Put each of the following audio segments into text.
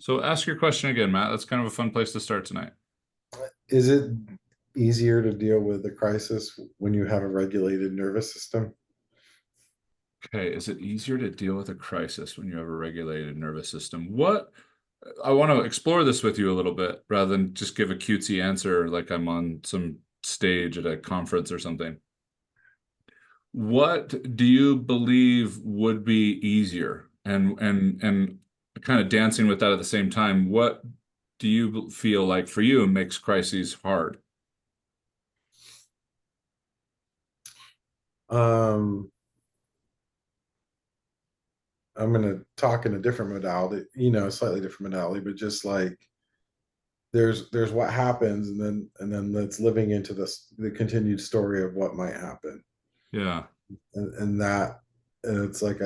So ask your question again, Matt. That's kind of a fun place to start tonight. Is it easier to deal with a crisis when you have a regulated nervous system? Okay, is it easier to deal with a crisis when you have a regulated nervous system? What I want to explore this with you a little bit rather than just give a cutesy answer like I'm on some stage at a conference or something. What do you believe would be easier? And kind of dancing with that at the same time, what do you feel like for you makes crises hard? Um, I'm going to talk in a different modality, a slightly different modality, but just like there's what happens, and then that's living into the continued story of what might happen, Yeah. and that and it's like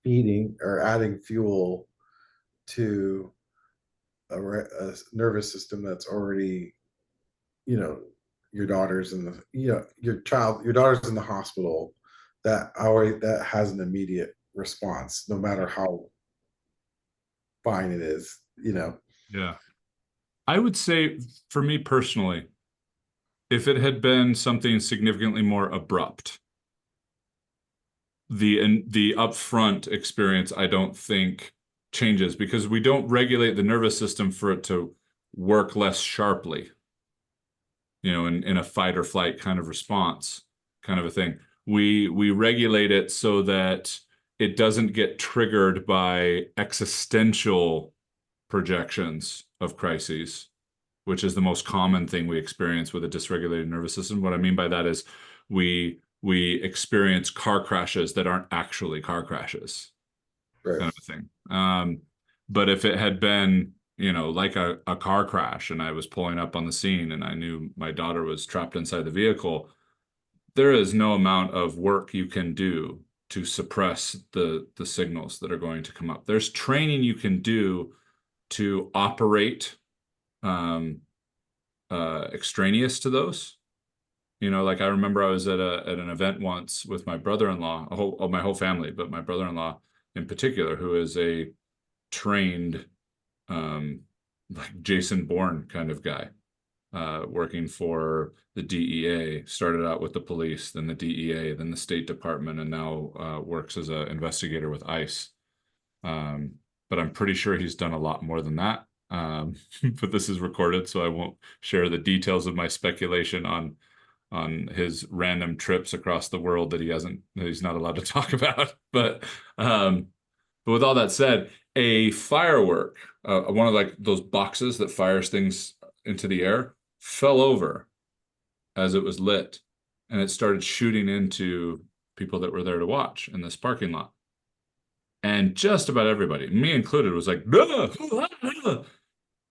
feeding or adding fuel to a nervous system that's already, you know, your daughter's in the, your daughter's in the hospital that has an immediate response, no matter how fine it is. Yeah. I would say for me personally, if it had been something significantly more abrupt, the upfront experience I don't think changes because we don't regulate the nervous system for it to work less sharply, in a fight or flight kind of response, kind of a thing. We regulate it so that it doesn't get triggered by existential projections of crises, which is the most common thing we experience with a dysregulated nervous system. What I mean by that is we experience car crashes that aren't actually car crashes, Right. kind of a thing. But if it had been, like a car crash and I was pulling up on the scene and I knew my daughter was trapped inside the vehicle, there is no amount of work you can do to suppress the signals that are going to come up. There's training you can do to operate um, extraneous to those. Like I remember I was at an event once with my brother-in-law, my whole family, but my brother-in-law in particular, who is a trained um, like Jason Bourne kind of guy, working for the DEA. Started out with the police, then the DEA, then the State Department, and now works as an investigator with ICE. Um, but I'm pretty sure he's done a lot more than that. But this is recorded, so I won't share the details of my speculation on his random trips across the world that he's not allowed to talk about. But with all that said, a firework, one of like those boxes that fires things into the air, fell over as it was lit, and it started shooting into people that were there to watch in this parking lot. And just about everybody, me included, was like, "Ah, ah, ah."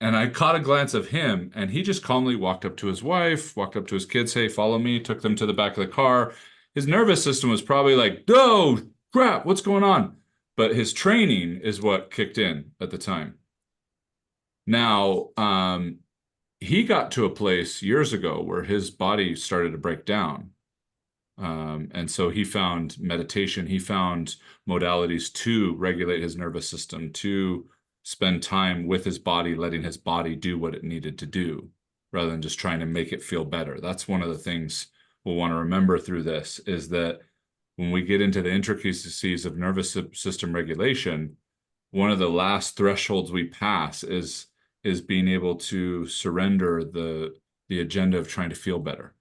And I caught a glance of him, and he just calmly walked up to his wife, walked up to his kids, hey, follow me, took them to the back of the car. His nervous system was probably like, oh, crap, what's going on? But his training is what kicked in at the time. Now, he got to a place years ago where his body started to break down. And so he found meditation, he found modalities to regulate his nervous system, to spend time with his body, letting his body do what it needed to do, rather than just trying to make it feel better. That's one of the things we'll want to remember through this is that when we get into the intricacies of nervous system regulation, one of the last thresholds we pass is being able to surrender the agenda of trying to feel better,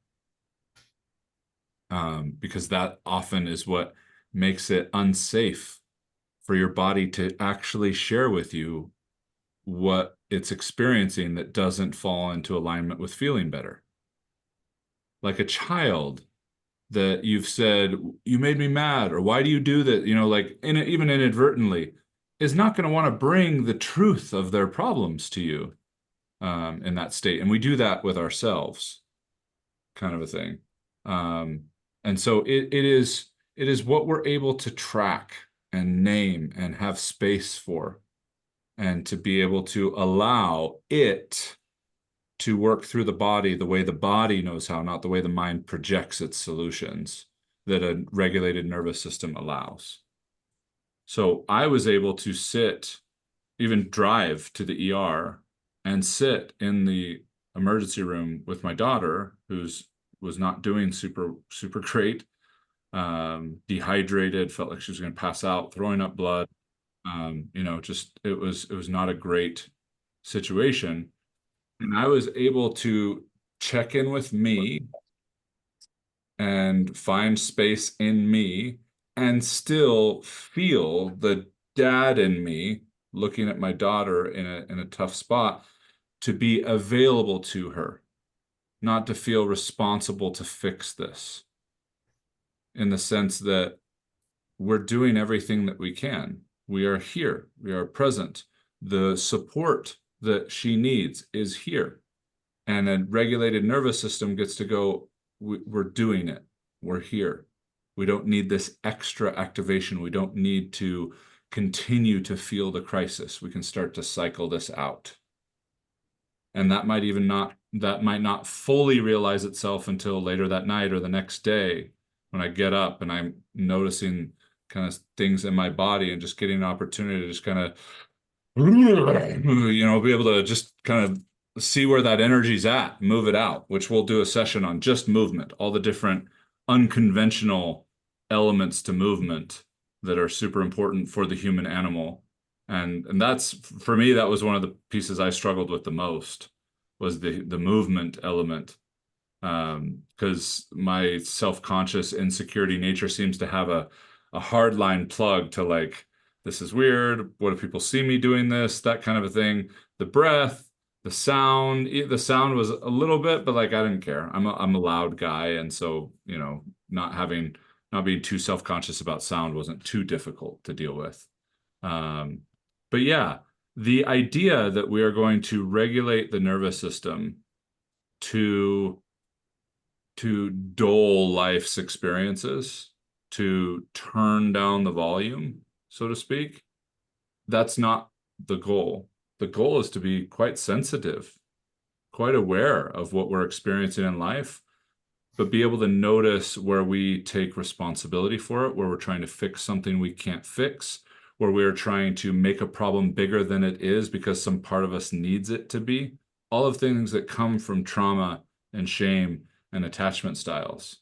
because that often is what makes it unsafe for your body to actually share with you what it's experiencing that doesn't fall into alignment with feeling better. Like a child that you've said, you made me mad, or why do you do that? Like even inadvertently, is not going to want to bring the truth of their problems to you in that state. And we do that with ourselves, kind of a thing. Um, and so it is what we're able to track and name and have space for, and to be able to allow it to work through the body the way the body knows how, not the way the mind projects its solutions, that a regulated nervous system allows. So I was able to sit even drive to the ER and sit in the emergency room with my daughter, who's was not doing super great, dehydrated, felt like she was going to pass out, throwing up blood. Just it was not a great situation. And I was able to check in with me and find space in me and still feel the dad in me looking at my daughter in a tough spot to be available to her, not to feel responsible to fix this, in the sense that we're doing everything that we can. We are here, we are present. The support that she needs is here. And a regulated nervous system gets to go, we're doing it. We're here. We don't need this extra activation. We don't need to continue to feel the crisis. We can start to cycle this out. And that might not fully realize itself until later that night or the next day when I get up and I'm noticing kind of things in my body and just getting an opportunity to just kind of be able to just kind of see where that energy's at, move it out, which we'll do a session on just movement, all the different unconventional elements to movement that are super important for the human animal. And that's for me, that was one of the pieces I struggled with the most was the movement element. Because my self-conscious insecurity nature seems to have a hard line plug to like, this is weird. What if people see me doing this? That kind of a thing. The breath, the sound was a little bit, but like I didn't care. I'm a loud guy, and so not being too self-conscious about sound wasn't too difficult to deal with. Um, but yeah, the idea that we are going to regulate the nervous system to dull life's experiences, to turn down the volume, so to speak, that's not the goal. The goal is to be quite sensitive, quite aware of what we're experiencing in life, but be able to notice where we take responsibility for it, where we're trying to fix something we can't fix, where we're trying to make a problem bigger than it is because some part of us needs it to be. All of things that come from trauma and shame and attachment styles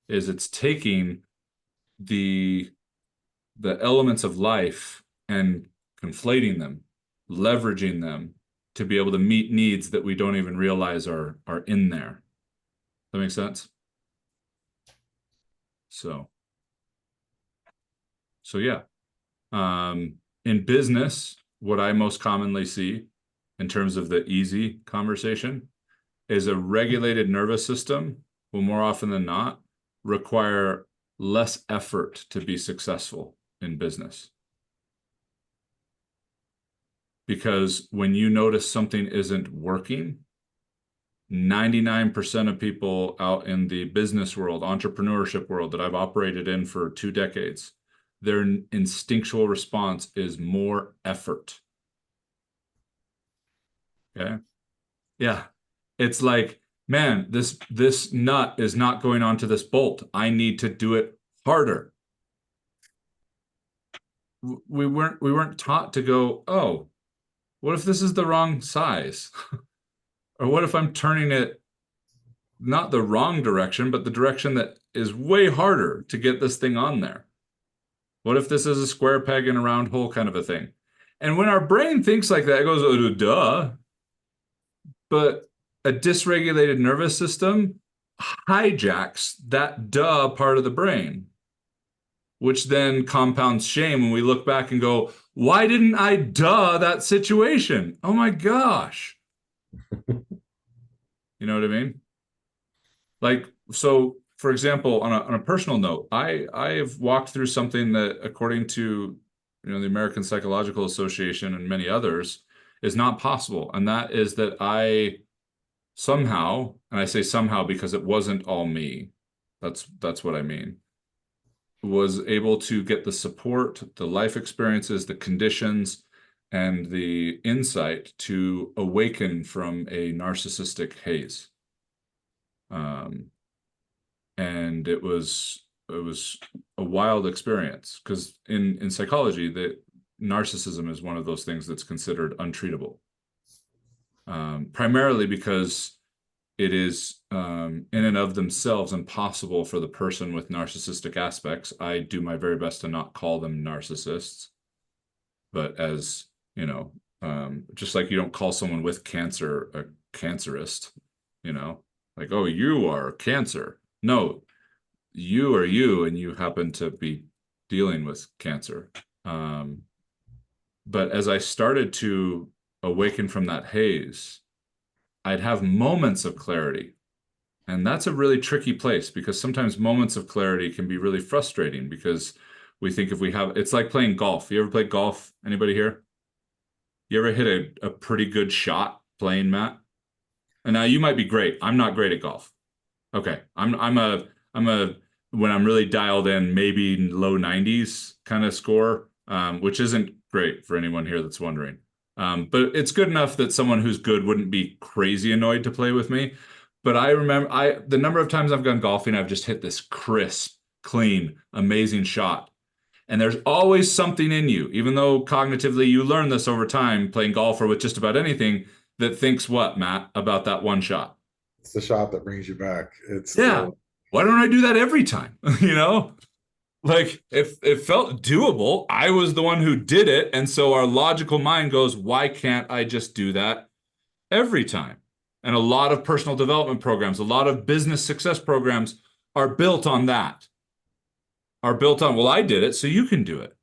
is it's taking the elements of life and conflating them, leveraging them to be able to meet needs that we don't even realize are in there. That makes sense? So yeah. In business, what I most commonly see in terms of the easy conversation is a regulated nervous system will more often than not require less effort to be successful in business. Because when you notice something isn't working, 99% of people out in the business world, entrepreneurship world that I've operated in for 2 decades, their instinctual response is more effort. Okay. Yeah. It's like, man, this nut is not going onto this bolt. I need to do it harder. We weren't taught to go, oh, what if this is the wrong size? Or what if I'm turning it not the wrong direction, but the direction that is way harder to get this thing on there? What if this is a square peg in a round hole kind of a thing? And when our brain thinks like that, it goes, oh, duh. But a dysregulated nervous system hijacks that duh part of the brain, which then compounds shame when we look back and go, why didn't I duh that situation? Oh my gosh. You know what I mean? Like, so for example, on a personal note, I have walked through something that, according to the American Psychological Association and many others, is not possible. And that is that I somehow, and I say somehow because it wasn't all me, that's what I mean, was able to get the support, the life experiences, the conditions, and the insight to awaken from a narcissistic haze. And it was a wild experience because in psychology that narcissism is one of those things that's considered untreatable, primarily because it is in and of themselves impossible for the person with narcissistic aspects. I do my very best to not call them narcissists, but as you know, just like you don't call someone with cancer a cancerist, you know, like, oh, you are cancer. No, you are you, and you happen to be dealing with cancer. Um, but as I started to awaken from that haze, I'd have moments of clarity. And that's a really tricky place because sometimes moments of clarity can be really frustrating because we think if we have, it's like playing golf. You ever play golf? Anybody here? You ever hit a pretty good shot playing, Matt? And now you might be great. I'm not great at golf. Okay. I'm a when I'm really dialed in, maybe low 90s kind of score, which isn't great for anyone here that's wondering. But it's good enough that someone who's good wouldn't be crazy annoyed to play with me. But I remember the number of times I've gone golfing, I've just hit this crisp, clean, amazing shot. And there's always something in you, even though cognitively you learn this over time playing golf or with just about anything, that thinks what, Matt, about that one shot? It's the shot that brings you back. It's Yeah. the Why don't I do that every time? You know? Like if it felt doable, I was the one who did it. And so our logical mind goes, why can't I just do that every time? And a lot of personal development programs, a lot of business success programs are built on that, are built on, well, I did it, so you can do it.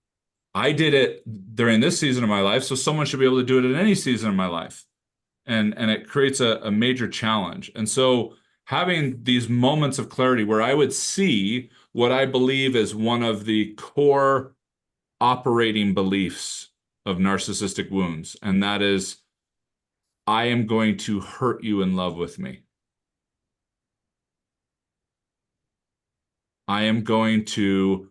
I did it during this season of my life, so someone should be able to do it in any season of my life. And it creates a major challenge. And so having these moments of clarity where I would see what I believe is one of the core operating beliefs of narcissistic wounds, and that is, I am going to hurt you in love with me. I am going to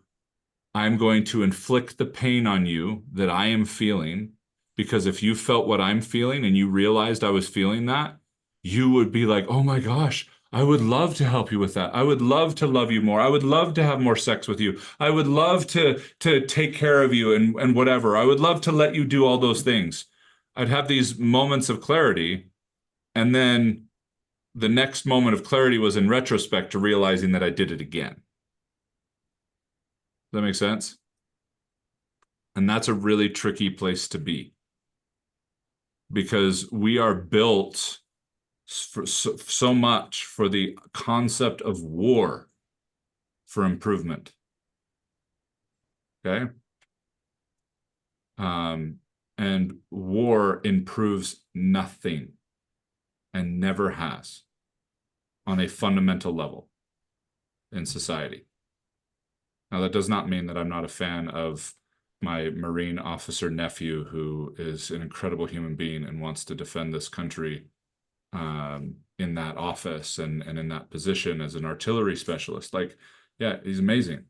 I'm going to inflict the pain on you that I am feeling, because if you felt what I'm feeling and you realized I was feeling that, you would be like, oh my gosh, I would love to help you with that. I would love to love you more. I would love to have more sex with you. I would love to take care of you and whatever. I would love to let you do all those things. I'd have these moments of clarity, and then the next moment of clarity was in retrospect to realizing that I did it again. Does that make sense? And that's a really tricky place to be because we are built for so much for the concept of war for improvement. Okay. And war improves nothing and never has on a fundamental level in society. Now, that does not mean that I'm not a fan of my Marine officer nephew, who is an incredible human being and wants to defend this country in that office and in that position as an artillery specialist. Like, yeah, he's amazing.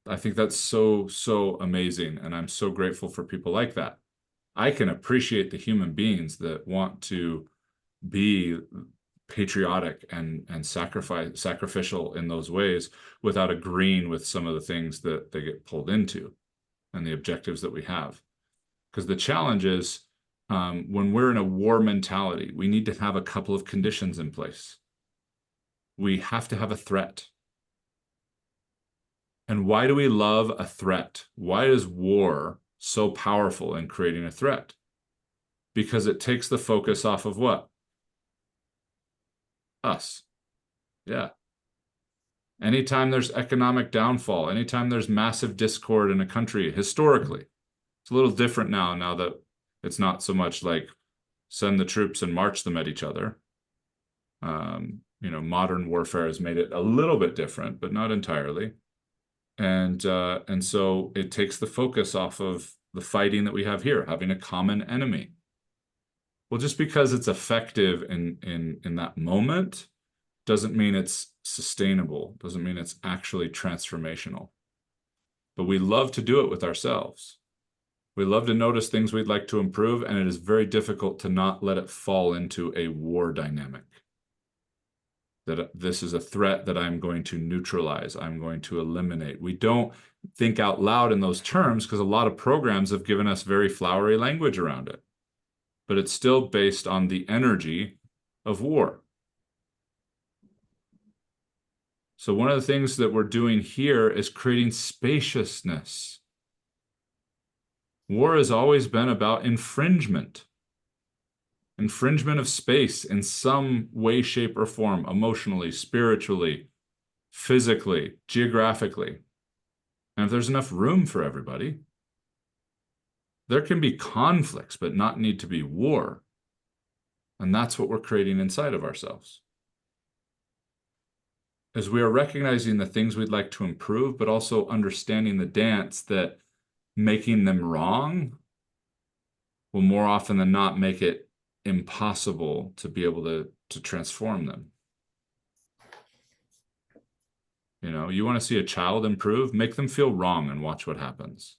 I think that's so, so amazing. And I'm so grateful for people like that. I can appreciate the human beings that want to be patriotic and sacrificial in those ways without agreeing with some of the things that they get pulled into and the objectives that we have. Because the challenge is when we're in a war mentality, we need to have a couple of conditions in place. We have to have a threat. And why do we love a threat? Why is war so powerful in creating a threat? Because it takes the focus off of what? Us. Yeah. Anytime there's economic downfall, anytime there's massive discord in a country, historically, it's a little different now that it's not so much like send the troops and march them at each other. Modern warfare has made it a little bit different, but not entirely. And so it takes the focus off of the fighting that we have here, having a common enemy. Well, just because it's effective in that moment doesn't mean it's sustainable, doesn't mean it's actually transformational. But we love to do it with ourselves. We love to notice things we'd like to improve, and it is very difficult to not let it fall into a war dynamic. that this is a threat that I'm going to neutralize, I'm going to eliminate. We don't think out loud in those terms because a lot of programs have given us very flowery language around it, but it's still based on the energy of war. So one of the things that we're doing here is creating spaciousness. War has always been about infringement of space in some way, shape, or form, emotionally, spiritually, physically, geographically. And if there's enough room for everybody, there can be conflicts, but not need to be war. And that's what we're creating inside of ourselves. As we are recognizing the things we'd like to improve, but also understanding the dance that making them wrong will more often than not make it impossible to be able to transform them. You know, you want to see a child improve, make them feel wrong and watch what happens.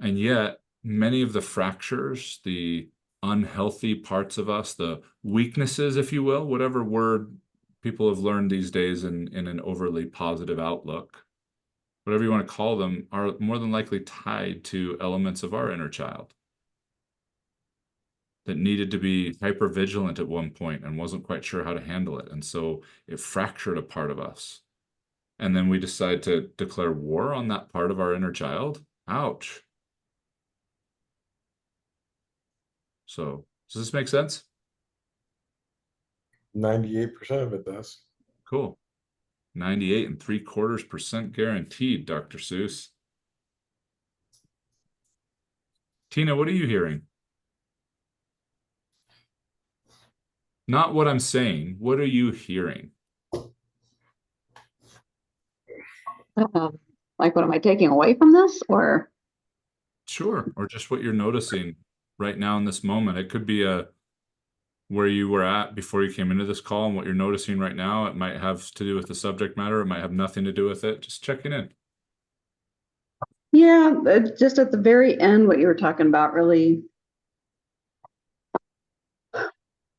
And yet, many of the fractures, the unhealthy parts of us, the weaknesses, if you will, whatever word people have learned these days in an overly positive outlook, whatever you want to call them, are more than likely tied to elements of our inner child that needed to be hyper vigilant at one point and wasn't quite sure how to handle it. And so it fractured a part of us. And then we decide to declare war on that part of our inner child. Ouch. So does this make sense? 98% of it does. Cool. 98.75% guaranteed, Dr. Seuss. Tina, what are you hearing? Not what I'm saying. What are you hearing? Like, what am I taking away from this? Or Sure. Or just what you're noticing right now in this moment. It could be where you were at before you came into this call and what you're noticing right now. It might have to do with the subject matter. It might have nothing to do with it. Just checking in. yeah, just at the very end, what you were talking about really,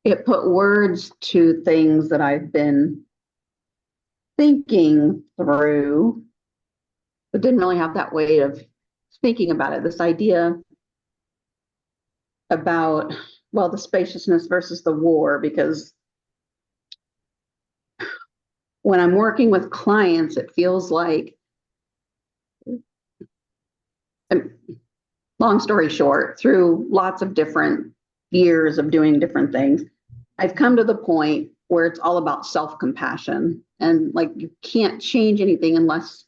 it put words to things that I've been thinking through, but didn't really have that way of speaking about it. This idea about, well, the spaciousness versus the war, because when I'm working with clients, it feels like, long story short, through lots of different years of doing different things, I've come to the point where it's all about self-compassion. And like, you can't change anything unless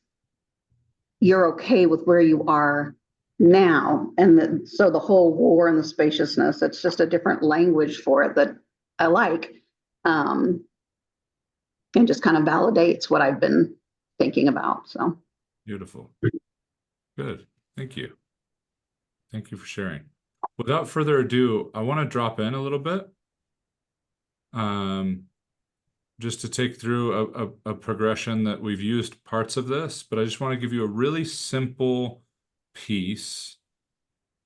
you're okay with where you are now. And so the whole war and the spaciousness, it's just a different language for it that I like. And just kind of validates what I've been thinking about. So Beautiful. Good. Thank you. Thank you for sharing. Without further ado, I want to drop in a little bit. Just to take through a progression that we've used parts of this, but I just want to give you a really simple piece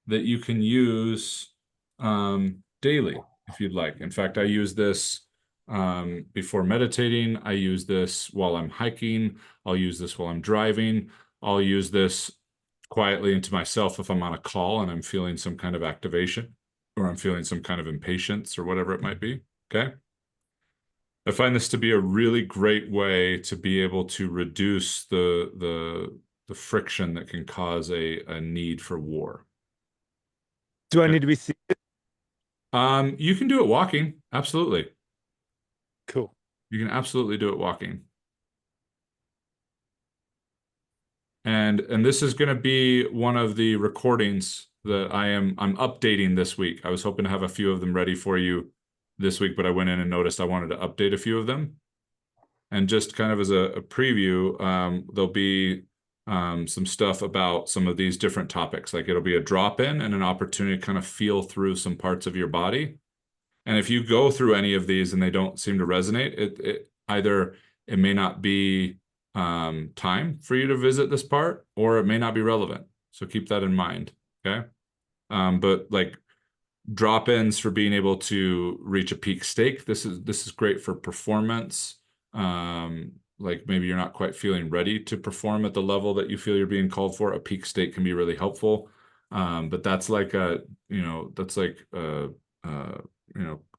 that you can use daily if you'd like. In fact, I use this before meditating. I use this while I'm hiking. I'll use this while I'm driving. I'll use this quietly into myself if I'm on a call and I'm feeling some kind of activation or I'm feeling some kind of impatience or whatever it might be. Okay. I find this to be a really great way to be able to reduce the friction that can cause a need for war. Do I need to be seated? You can do it walking. Absolutely. Cool. You can absolutely do it walking. And this is going to be one of the recordings that I'm updating this week. I was hoping to have a few of them ready for you this week, but I went in and noticed I wanted to update a few of them. And just kind of as a preview, there'll be some stuff about some of these different topics. Like it'll be a drop-in and an opportunity to kind of feel through some parts of your body. And if you go through any of these and they don't seem to resonate, it may not be time for you to visit this part, or it may not be relevant. So keep that in mind, okay? But like drop-ins for being able to reach a peak state. This is great for performance. Like maybe you're not quite feeling ready to perform at the level that you feel you're being called for. A peak state can be really helpful. But that's like a, that's like a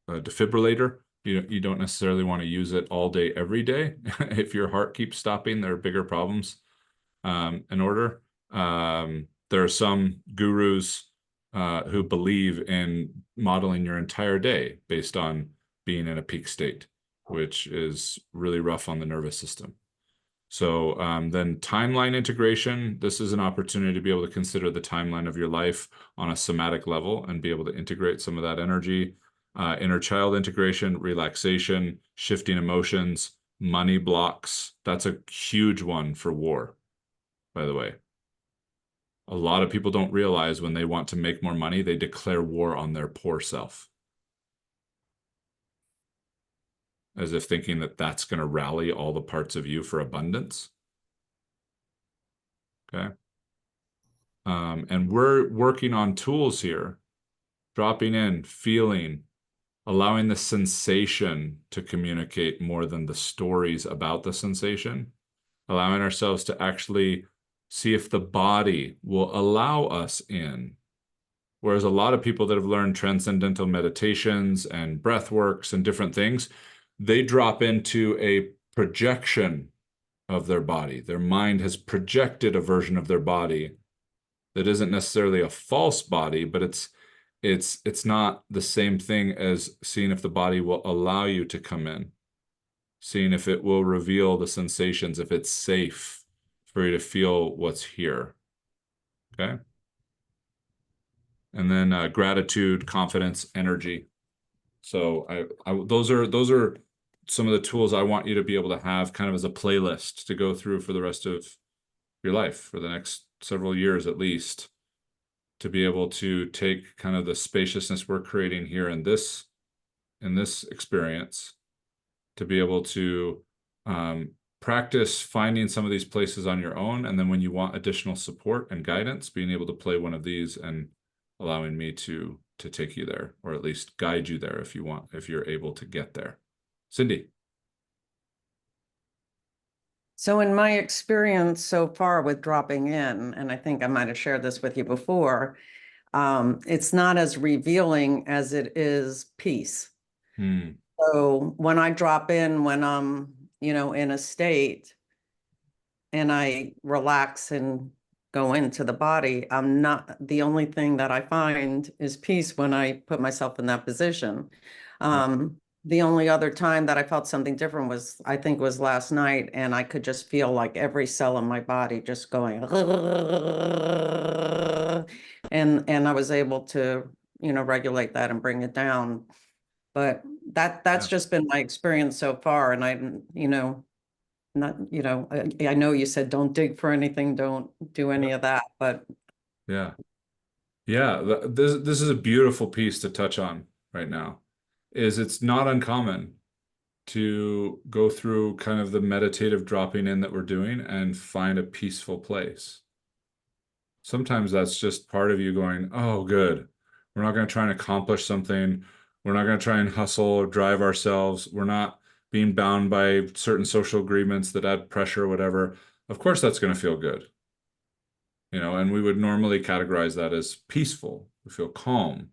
defibrillator. You don't necessarily want to use it all day, every day. If your heart keeps stopping, there are bigger problems in order. There are some gurus who believe in modeling your entire day based on being in a peak state, which is really rough on the nervous system. So then timeline integration, this is an opportunity to be able to consider the timeline of your life on a somatic level and be able to integrate some of that energy. Inner child integration, relaxation, shifting emotions, money blocks. That's a huge one for war, by the way. A lot of people don't realize when they want to make more money, they declare war on their poor self, as if thinking that that's going to rally all the parts of you for abundance. Okay. And we're working on tools here, dropping in, feeling, allowing the sensation to communicate more than the stories about the sensation, allowing ourselves to actually see if the body will allow us in. Whereas a lot of people that have learned transcendental meditations and breath works and different things, they drop into a projection of their body. Their mind has projected a version of their body that isn't necessarily a false body, but it's not the same thing as seeing if the body will allow you to come in, seeing if it will reveal the sensations, if it's safe for you to feel what's here. Okay. And then gratitude, confidence, energy. So those are some of the tools I want you to be able to have kind of as a playlist to go through for the rest of your life, for the next several years at least, to be able to take kind of the spaciousness we're creating here in this experience, to be able to practice finding some of these places on your own, and then when you want additional support and guidance, being able to play one of these and allowing me to take you there, or at least guide you there if you want, if you're able to get there. Cindy. So in my experience so far with dropping in, and I think I might have shared this with you before, it's not as revealing as it is peace. So when I drop in, when I'm, in a state and I relax and go into the body, the only thing that I find is peace when I put myself in that position. The only other time that I felt something different was, I think, was last night, and I could just feel like every cell in my body just going, and I was able to, regulate that and bring it down. But that's just been my experience so far, and I, not, I know you said don't dig for anything, don't do any of that, but yeah, this is a beautiful piece to touch on right now. It's not uncommon to go through kind of the meditative dropping in that we're doing and find a peaceful place. Sometimes that's just part of you going, oh, good. We're not going to try and accomplish something. We're not going to try and hustle or drive ourselves. We're not being bound by certain social agreements that add pressure or whatever. Of course, that's going to feel good. And we would normally categorize that as peaceful. We feel calm.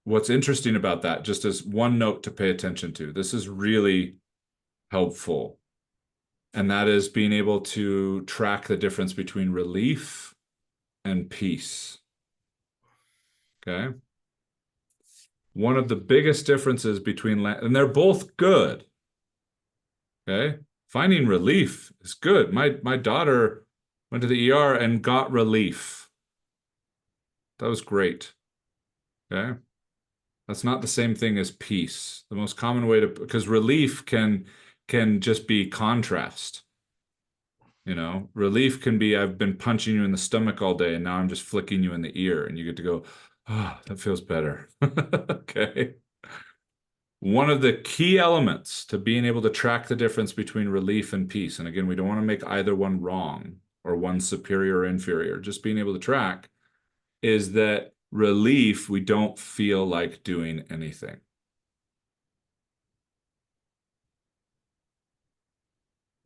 What's interesting about that, just as one note to pay attention to, this is really helpful. And that is being able to track the difference between relief and peace. Okay. One of the biggest differences between, and they're both good. Okay. Finding relief is good. My daughter went to the ER and got relief. That was great. Okay. That's not the same thing as peace. The most common way to, because relief can just be contrast. Relief can be, I've been punching you in the stomach all day and now I'm just flicking you in the ear and you get to go, oh, that feels better. Okay. One of the key elements to being able to track the difference between relief and peace, and again, we don't want to make either one wrong or one superior or inferior, just being able to track, is that relief, we don't feel like doing anything.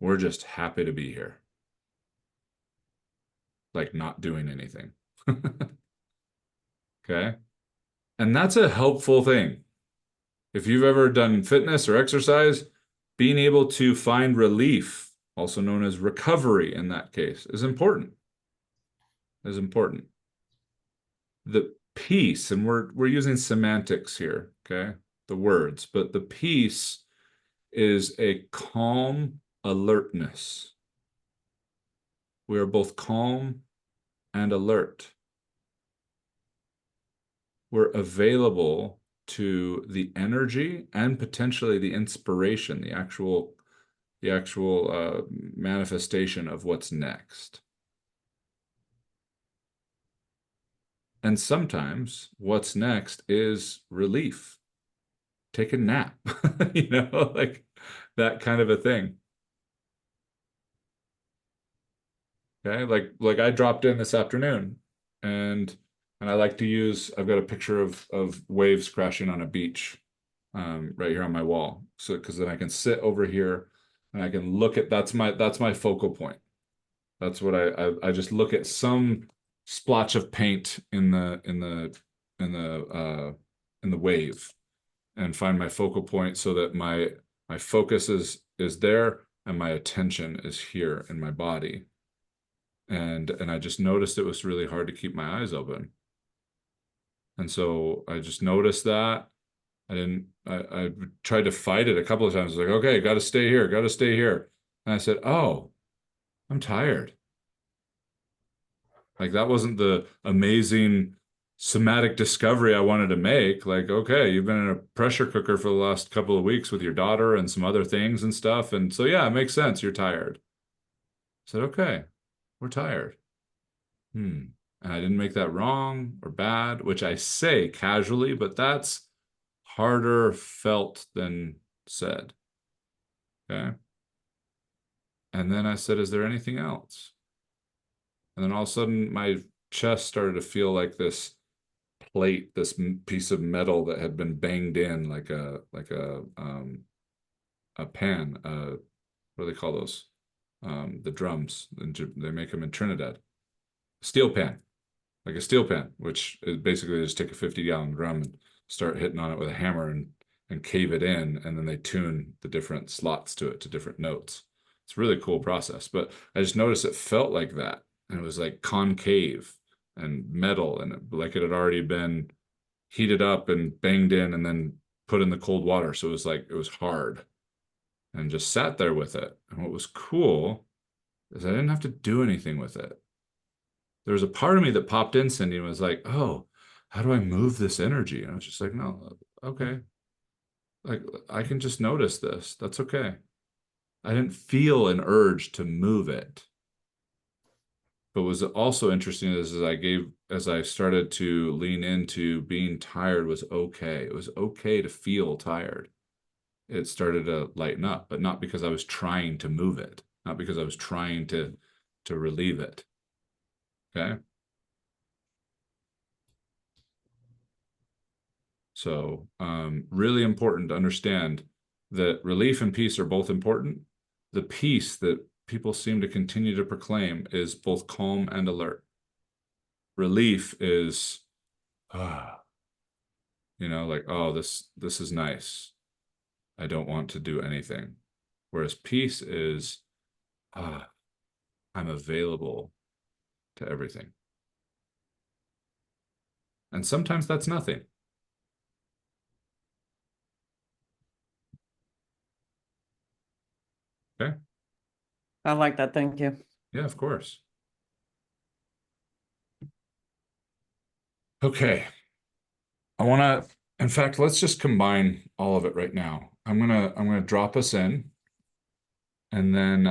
We're just happy to be here. Like not doing anything. Okay. And that's a helpful thing. If you've ever done fitness or exercise, being able to find relief, also known as recovery in that case, is important. Is important. The peace, and we're using semantics here, okay? The words, but the peace is a calm alertness. We are both calm and alert. We're available to the energy and potentially the inspiration, the actual manifestation of what's next. And sometimes what's next is relief. Take a nap, like that kind of a thing. Okay, like I dropped in this afternoon, and I like to use. I've got a picture of waves crashing on a beach, right here on my wall. So because then I can sit over here and I can look at that's my focal point. That's what I just look at some splotch of paint in the wave and find my focal point so that my focus is there and my attention is here in my body. And I just noticed it was really hard to keep my eyes open. And so I just noticed that. I tried to fight it a couple of times. I was like, okay, got to stay here, got to stay here. And I said, oh, I'm tired. Like that wasn't the amazing somatic discovery I wanted to make. Like, okay, you've been in a pressure cooker for the last couple of weeks with your daughter and some other things and stuff. And so, yeah, it makes sense. You're tired. I said, okay, we're tired. And I didn't make that wrong or bad, which I say casually, but that's harder felt than said. Okay. And then I said, is there anything else? And then all of a sudden my chest started to feel like this plate, this piece of metal that had been banged in like a pan. What do they call those? The drums. They make them in Trinidad. Steel pan, like a steel pan, which is basically just take a 50-gallon drum and start hitting on it with a hammer and cave it in, and then they tune the different slots to it to different notes. It's a really cool process, but I just noticed it felt like that, and it was like concave and metal, and like it had already been heated up and banged in and then put in the cold water. So it was like it was hard, and just sat there with it. And what was cool is I didn't have to do anything with it. There was a part of me that popped in, Cindy, and was like, oh, how do I move this energy? And I was just like, no, okay. Like I can just notice this. That's okay. I didn't feel an urge to move it. But what was also interesting is as I started to lean into being tired was okay. It was okay to feel tired. It started to lighten up, but not because I was trying to move it, not because I was trying to relieve it. Okay. So really important to understand that relief and peace are both important. The peace that people seem to continue to proclaim is both calm and alert. Relief is, like, oh, this is nice. I don't want to do anything. Whereas peace is, I'm available to everything. And sometimes that's nothing. Okay. I like that. Thank you. Yeah, of course. Okay. In fact, let's just combine all of it right now. I'm gonna drop us in, and then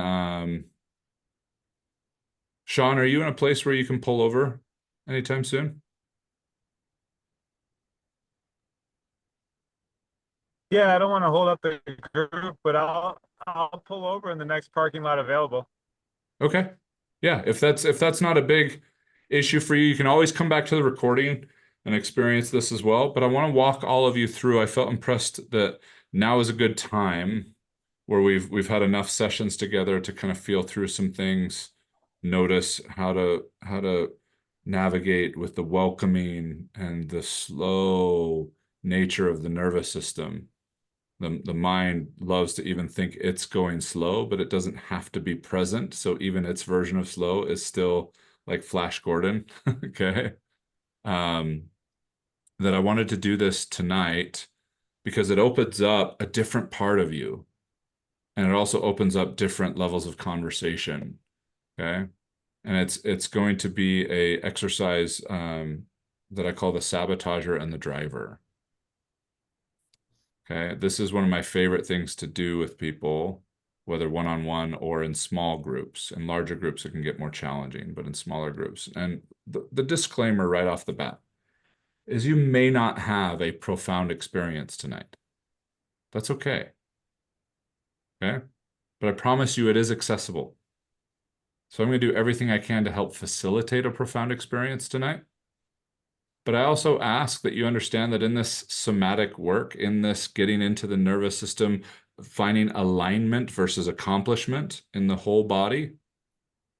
Sean, are you in a place where you can pull over anytime soon? Yeah, I don't want to hold up the group, but I'll pull over in the next parking lot available. Okay. Yeah, if that's not a big issue for you. You can always come back to the recording and experience this as well. But I want to walk all of you through. I felt impressed that now is a good time where we've had enough sessions together to kind of feel through some things, notice how to navigate with the welcoming and the slow nature of the nervous system. The mind loves to even think it's going slow, but it doesn't have to be present. So even its version of slow is still like Flash Gordon. Okay. That I wanted to do this tonight because it opens up a different part of you. And it also opens up different levels of conversation. Okay. And it's going to be a exercise that I call the sabotager and the driver. Okay, this is one of my favorite things to do with people, whether one-on-one or in small groups. In larger groups, it can get more challenging, but in smaller groups. And the disclaimer right off the bat is you may not have a profound experience tonight. That's okay. Okay, but I promise you it is accessible. So I'm going to do everything I can to help facilitate a profound experience tonight. But I also ask that you understand that in this somatic work, in this getting into the nervous system, finding alignment versus accomplishment in the whole body,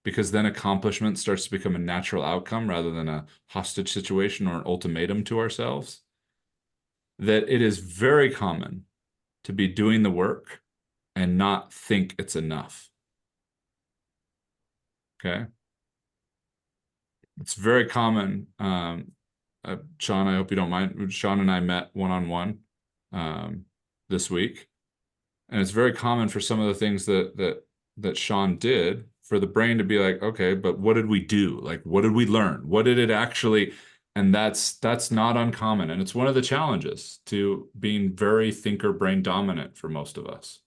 because then accomplishment starts to become a natural outcome rather than a hostage situation or an ultimatum to ourselves, that it is very common to be doing the work and not think it's enough. Okay? It's very common. Sean, I hope you don't mind. Sean and I met one-on-one this week, and it's very common for some of the things that Sean did for the brain to be like, okay, but what did we do? Like, what did we learn? What did it actually? And that's not uncommon, and it's one of the challenges to being very thinker brain dominant for most of us.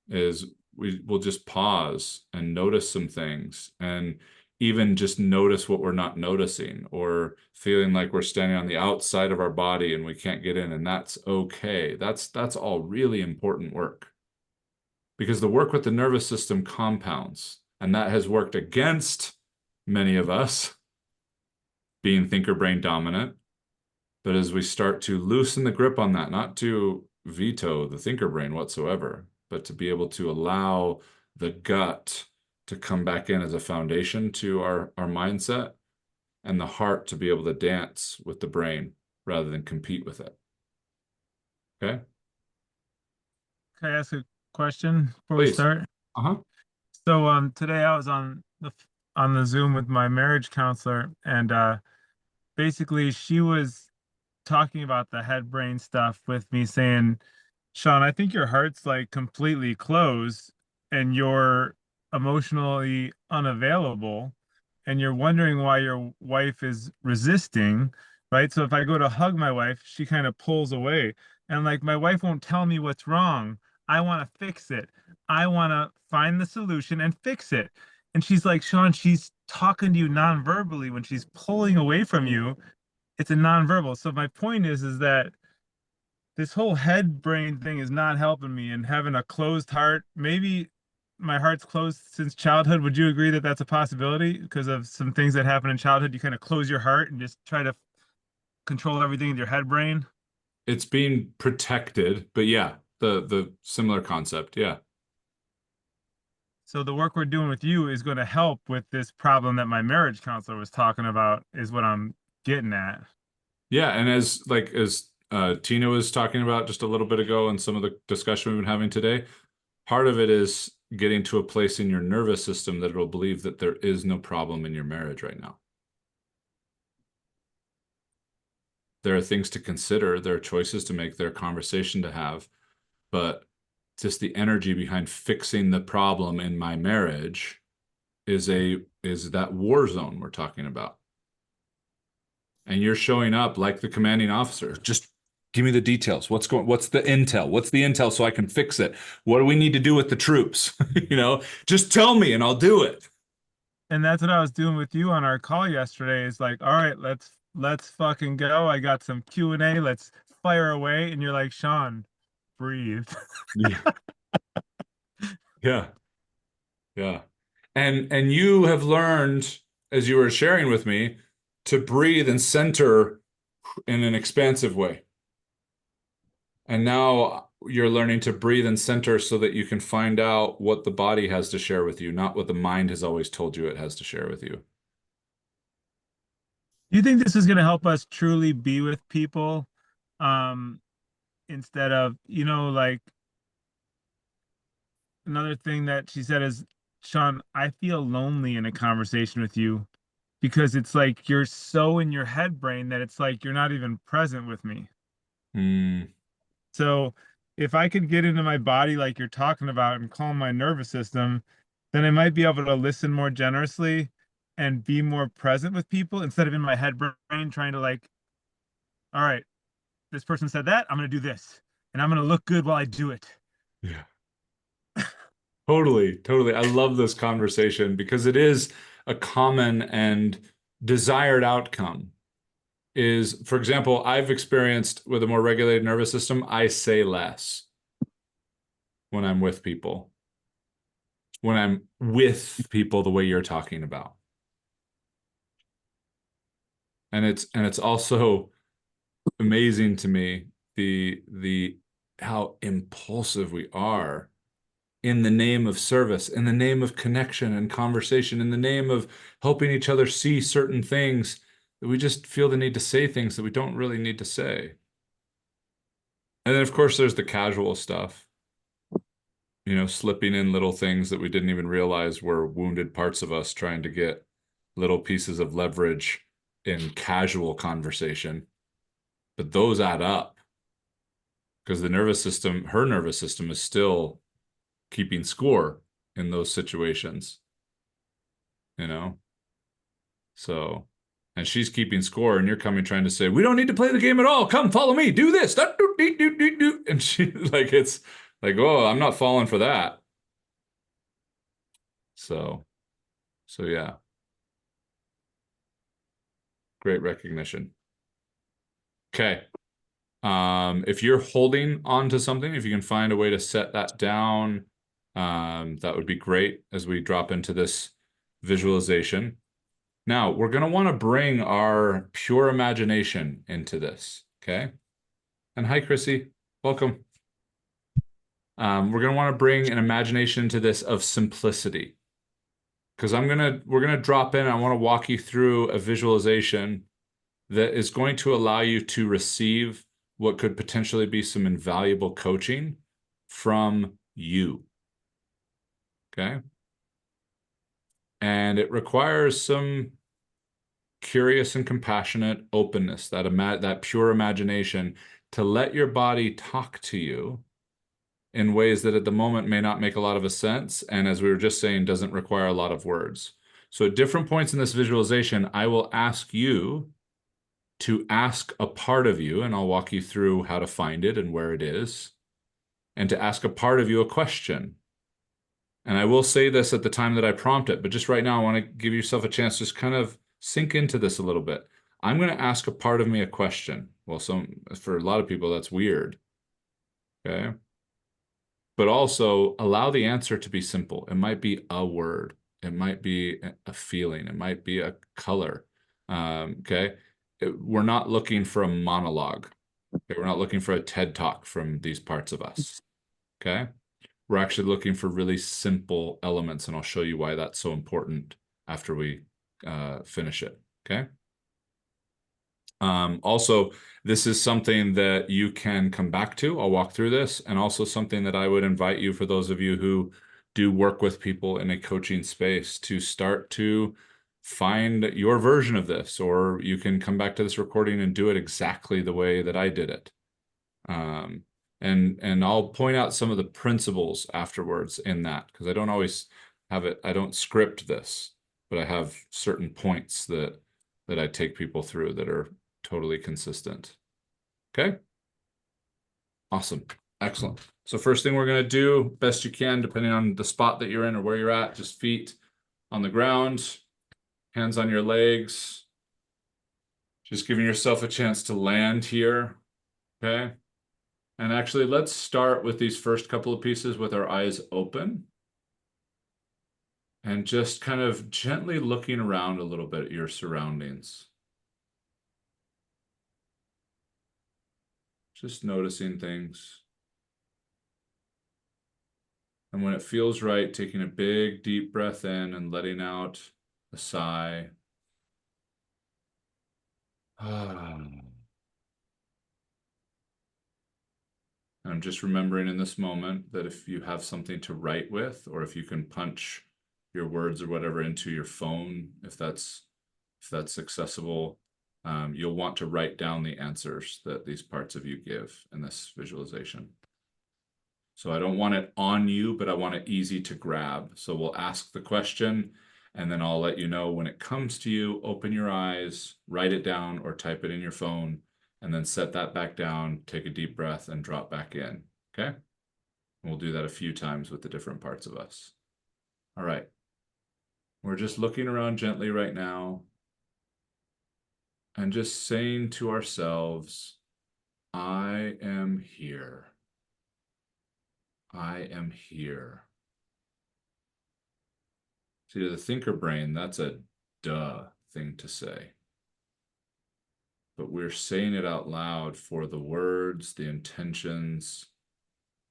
Is we will just pause and notice some things, and even just notice what we're not noticing, or feeling like we're standing on the outside of our body and we can't get in, and that's okay. That's all really important work, because the work with the nervous system compounds, and that has worked against many of us being thinker brain dominant. But as we start to loosen the grip on that, not to veto the thinker brain whatsoever, but to be able to allow the gut to come back in as a foundation to our mindset, and the heart to be able to dance with the brain rather than compete with it. Okay? Can I ask a question before we Please. start? Uh-huh. So today I was on the Zoom with my marriage counselor, and basically she was talking about the head brain stuff with me, saying, Sean, I think your heart's like completely closed and you're emotionally unavailable, and you're wondering why your wife is resisting, right? So if I go to hug my wife, she kind of pulls away. And like, my wife won't tell me what's wrong. I want to fix it. I want to find the solution and fix it. And she's like, Sean, she's talking to you non-verbally. When she's pulling away from you, it's a non-verbal. So my point is that this whole head brain thing is not helping me, and having a closed heart. Maybe my heart's closed since childhood. Would you agree that that's a possibility because of some things that happen in childhood? You kind of close your heart and just try to control everything in your head brain. It's being protected, but yeah, the similar concept. Yeah. So the work we're doing with you is going to help with this problem that my marriage counselor was talking about, is what I'm getting at. Yeah, and as Tina was talking about just a little bit ago, and some of the discussion we've been having today, part of it is getting to a place in your nervous system that it'll believe that there is no problem in your marriage right now. There are things to consider, there are choices to make, there are conversation to have, but just the energy behind fixing the problem in my marriage is that war zone we're talking about. And you're showing up like the commanding officer. Just give me the details. What's the intel? What's the intel so I can fix it? What do we need to do with the troops? Just tell me and I'll do it. And that's what I was doing with you on our call yesterday. Is like, all right, let's fucking go. I got some Q&A. Let's fire away. And you're like, Sean, breathe. Yeah. Yeah. Yeah. And you have learned, as you were sharing with me, to breathe and center in an expansive way. And now you're learning to breathe and center so that you can find out what the body has to share with you, not what the mind has always told you it has to share with you. Do you think this is going to help us truly be with people, um, instead of, like another thing that she said is, Sean, I feel lonely in a conversation with you because it's like you're so in your head brain that it's like you're not even present with me. Mm, So if I could get into my body like you're talking about and calm my nervous system, then I might be able to listen more generously and be more present with people instead of in my head brain trying to like, all right, this person said that, I'm going to do this and I'm going to look good while I do it. yeah. Totally, totally. I love this conversation because it is a common and desired outcome. Is, for example, I've experienced with a more regulated nervous system, I say less when I'm with people. When I'm with people the way you're talking about. And it's also amazing to me the how impulsive we are in the name of service, in the name of connection and conversation, in the name of helping each other see certain things that we just feel the need to say things that we don't really need to say. And then, of course, there's the casual stuff, slipping in little things that we didn't even realize were wounded parts of us, trying to get little pieces of leverage in casual conversation. But those add up because her nervous system is still keeping score in those situations, you know? So, and she's keeping score, and you're coming trying to say, we don't need to play the game at all. Come follow me, do this. And she like, it's like, oh, I'm not falling for that. So yeah, great recognition. Okay. If you're holding on to something, if you can find a way to set that down, that would be great as we drop into this visualization. Now, we're going to want to bring our pure imagination into this, okay? And hi, Chrissy. Welcome. We're going to want to bring an imagination into this of simplicity. Because we're going to drop in, I want to walk you through a visualization that is going to allow you to receive what could potentially be some invaluable coaching from you, okay? And it requires some curious and compassionate openness, that pure imagination to let your body talk to you in ways that at the moment may not make a lot of a sense, and as we were just saying, doesn't require a lot of words. So at different points in this visualization, I will ask you to ask a part of you, and I'll walk you through how to find it and where it is, and to ask a part of you a question. And I will say this at the time that I prompt it, but just right now, I want to give yourself a chance to just kind of sink into this a little bit. I'm going to ask a part of me a question. Well, for a lot of people, that's weird. Okay. But also allow the answer to be simple. It might be a word. It might be a feeling. It might be a color. Okay. We're not looking for a monologue. Okay? We're not looking for a TED Talk from these parts of us. Okay. We're actually looking for really simple elements, and I'll show you why that's so important after we finish it. Okay. Also, this is something that you can come back to. I'll walk through this, and also something that I would invite you, for those of you who do work with people in a coaching space, to start to find your version of this, or you can come back to this recording and do it exactly the way that I did it. And I'll point out some of the principles afterwards in that, because I don't always have it. I don't script this, but I have certain points that I take people through that are totally consistent. Okay. Awesome. Excellent. So first thing we're going to do, best you can, depending on the spot that you're in or where you're at, just feet on the ground, hands on your legs, just giving yourself a chance to land here. Okay. And actually, let's start with these first couple of pieces with our eyes open. And just kind of gently looking around a little bit at your surroundings. Just noticing things. And when it feels right, taking a big deep breath in and letting out a sigh. I'm just remembering in this moment that if you have something to write with, or if you can punch your words or whatever into your phone, if that's accessible, you'll want to write down the answers that these parts of you give in this visualization. So I don't want it on you, but I want it easy to grab. So we'll ask the question, and then I'll let you know when it comes to you. Open your eyes, write it down, or type it in your phone, and then set that back down, take a deep breath, and drop back in. Okay? And we'll do that a few times with the different parts of us. All right. We're just looking around gently right now and just saying to ourselves, I am here. I am here. See, to the thinker brain, that's a duh thing to say. But we're saying it out loud for the words, the intentions,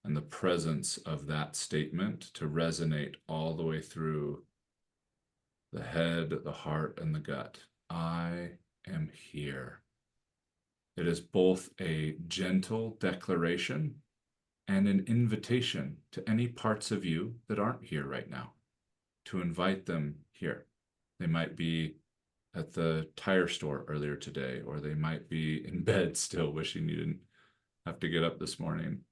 and the presence of that statement to resonate all the way through the head, the heart, and the gut. I am here. It is both a gentle declaration and an invitation to any parts of you that aren't here right now, to invite them here. They might be at the tire store earlier today, or they might be in bed still wishing you didn't have to get up this morning,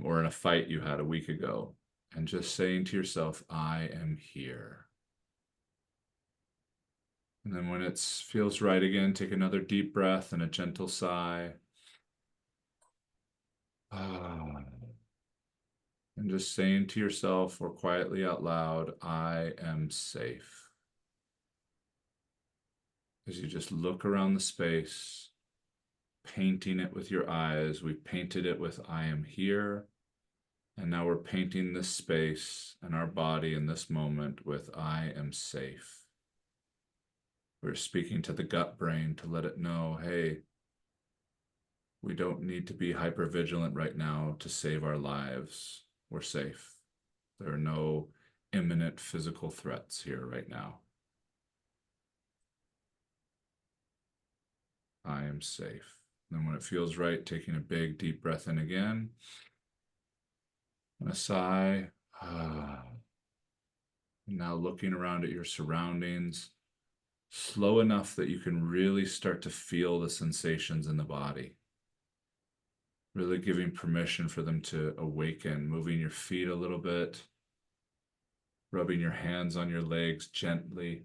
or in a fight you had a week ago, and just saying to yourself, I am here. And then when it feels right again, take another deep breath and a gentle sigh. And just saying to yourself or quietly out loud, I am safe. As you just look around the space, painting it with your eyes. We painted it with I am here. And now we're painting this space and our body in this moment with I am safe. We're speaking to the gut brain to let it know, hey, we don't need to be hypervigilant right now to save our lives. We're safe. There are no imminent physical threats here right now. I am safe. Then when it feels right, taking a big deep breath in again. And a sigh. Now looking around at your surroundings, slow enough that you can really start to feel the sensations in the body. Really giving permission for them to awaken, moving your feet a little bit, rubbing your hands on your legs gently,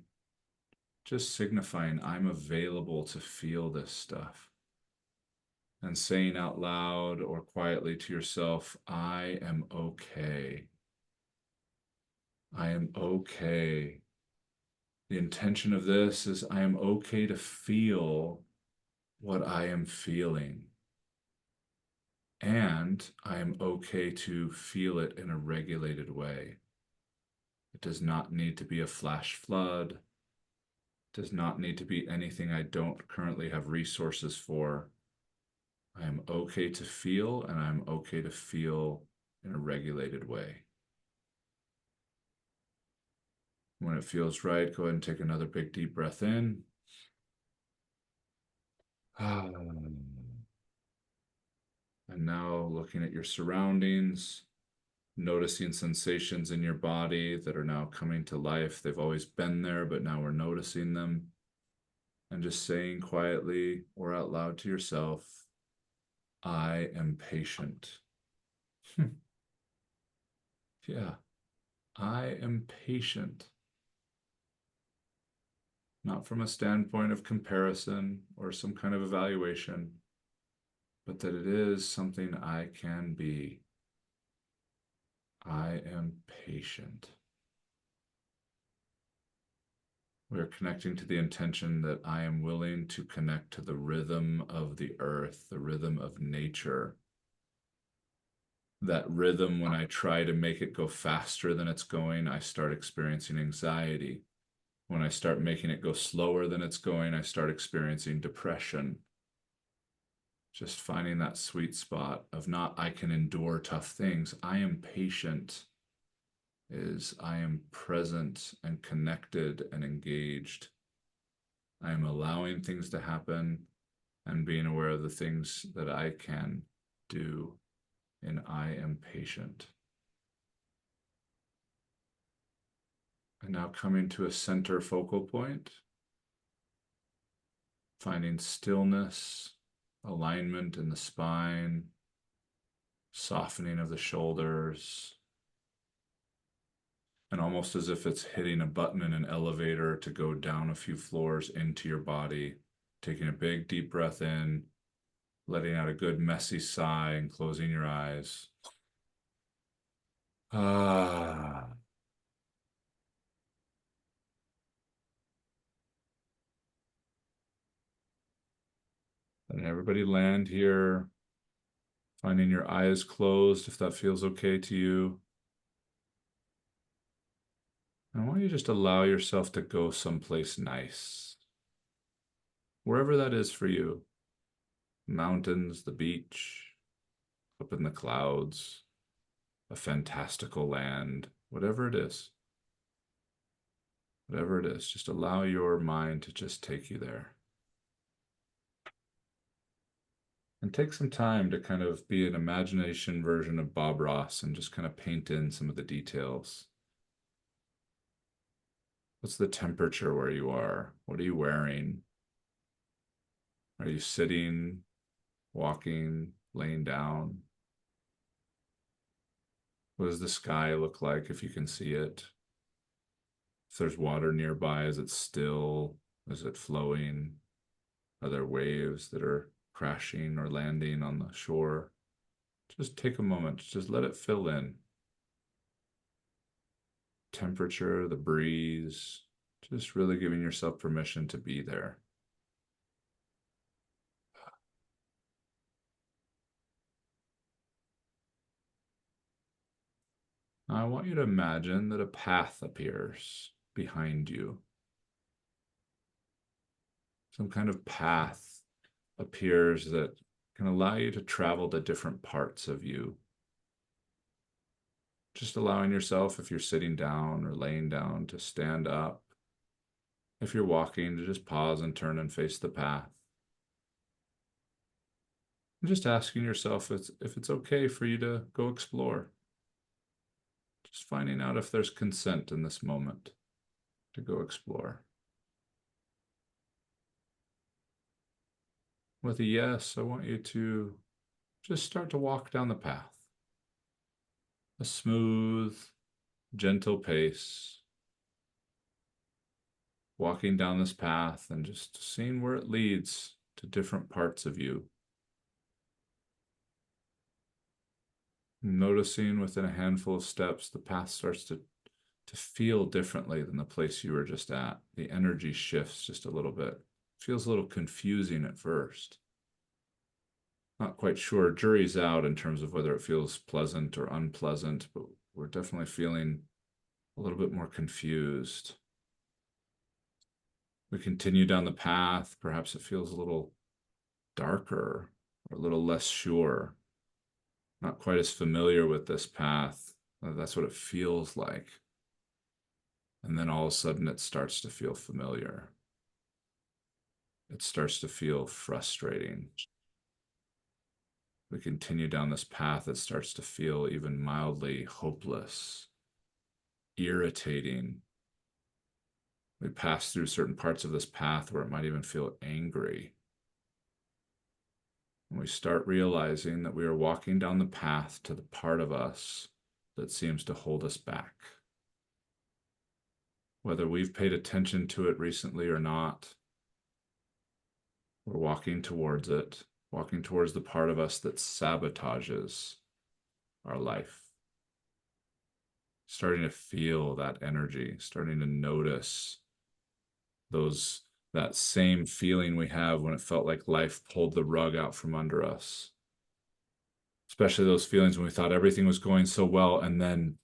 just signifying I'm available to feel this stuff. And saying out loud or quietly to yourself, I am okay. I am okay. The intention of this is I am okay to feel what I am feeling. And I am okay to feel it in a regulated way. It does not need to be a flash flood. It does not need to be anything I don't currently have resources for. I am okay to feel, and I'm okay to feel in a regulated way. When it feels right, go ahead and take another big deep breath in. And now looking at your surroundings, noticing sensations in your body that are now coming to life. They've always been there, but now we're noticing them. And just saying quietly or out loud to yourself, I am patient. Yeah, I am patient. Not from a standpoint of comparison or some kind of evaluation, but that it is something I can be. I am patient. We are connecting to the intention that I am willing to connect to the rhythm of the earth, the rhythm of nature, that rhythm, when I try to make it go faster than it's going, I start experiencing anxiety. When I start making it go slower than it's going, I start experiencing depression. Just finding that sweet spot of not, I can endure tough things. I am patient, is I am present and connected and engaged. I am allowing things to happen and being aware of the things that I can do, and I am patient. And now coming to a center focal point, finding stillness, alignment in the spine, softening of the shoulders, and almost as if it's hitting a button in an elevator to go down a few floors into your body, taking a big deep breath in, letting out a good messy sigh and closing your eyes. Ah. And everybody land here, finding your eyes closed if that feels okay to you. And I want you to just allow yourself to go someplace nice, wherever that is for you. Mountains, the beach, up in the clouds, a fantastical land, whatever it is. Whatever it is, just allow your mind to just take you there. And take some time to kind of be an imagination version of Bob Ross and just kind of paint in some of the details. What's the temperature where you are? What are you wearing? Are you sitting, walking, laying down? What does the sky look like if you can see it? If there's water nearby, is it still? Is it flowing? Are there waves that are crashing or landing on the shore? Just take a moment, just let it fill in. Temperature, the breeze, just really giving yourself permission to be there. Now, I want you to imagine that a path appears behind you. Some kind of path appears that can allow you to travel to different parts of you. Just allowing yourself, if you're sitting down or laying down, to stand up. If you're walking, to just pause and turn and face the path. And just asking yourself if it's okay for you to go explore. Just finding out if there's consent in this moment to go explore. With a yes, I want you to just start to walk down the path. A smooth, gentle pace. Walking down this path and just seeing where it leads to different parts of you. Noticing within a handful of steps, the path starts to feel differently than the place you were just at. The energy shifts just a little bit. Feels a little confusing at first. Not quite sure. Jury's out in terms of whether it feels pleasant or unpleasant, but we're definitely feeling a little bit more confused. We continue down the path. Perhaps it feels a little darker or a little less sure. Not quite as familiar with this path. That's what it feels like. And then all of a sudden it starts to feel familiar. It starts to feel frustrating. We continue down this path, it starts to feel even mildly hopeless, irritating. We pass through certain parts of this path where it might even feel angry. And we start realizing that we are walking down the path to the part of us that seems to hold us back. Whether we've paid attention to it recently or not, we're walking towards it, walking towards the part of us that sabotages our life. Starting to feel that energy, starting to notice that same feeling we have when it felt like life pulled the rug out from under us. especially those feelings when we thought everything was going so well and then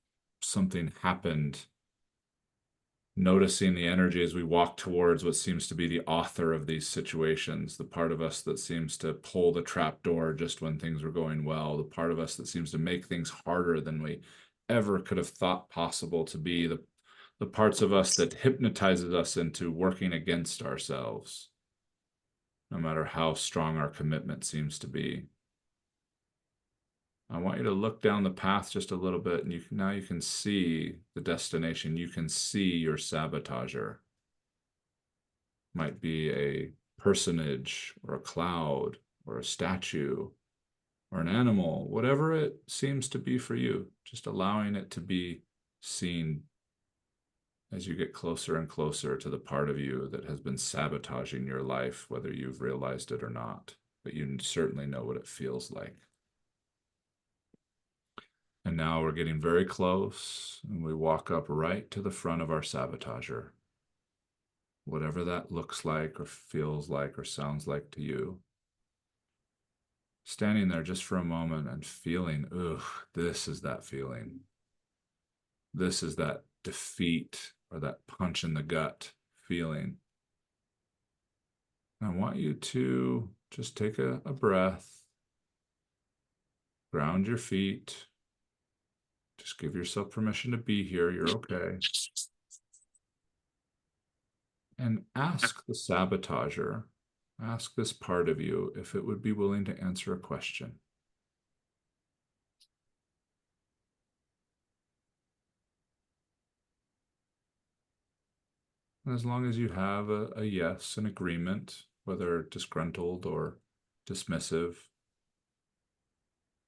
something happened. Noticing the energy as we walk towards what seems to be the author of these situations, the part of us that seems to pull the trap door just when things were going well, the part of us that seems to make things harder than we ever could have thought possible to be, the parts of us that hypnotizes us into working against ourselves, no matter how strong our commitment seems to be. I want you to look down the path just a little bit, and now you can see the destination. You can see your sabotager. Might be a personage or a cloud or a statue or an animal, whatever it seems to be for you, just allowing it to be seen as you get closer and closer to the part of you that has been sabotaging your life, whether you've realized it or not, but you certainly know what it feels like. And now we're getting very close, and we walk up right to the front of our sabotager. Whatever that looks like or feels like or sounds like to you. Standing there just for a moment and feeling, ugh, this is that feeling. This is that defeat or that punch in the gut feeling. And I want you to just take a breath, ground your feet, just give yourself permission to be here. You're okay. And ask the sabotager, ask this part of you if it would be willing to answer a question. And as long as you have a yes, an agreement, whether disgruntled or dismissive,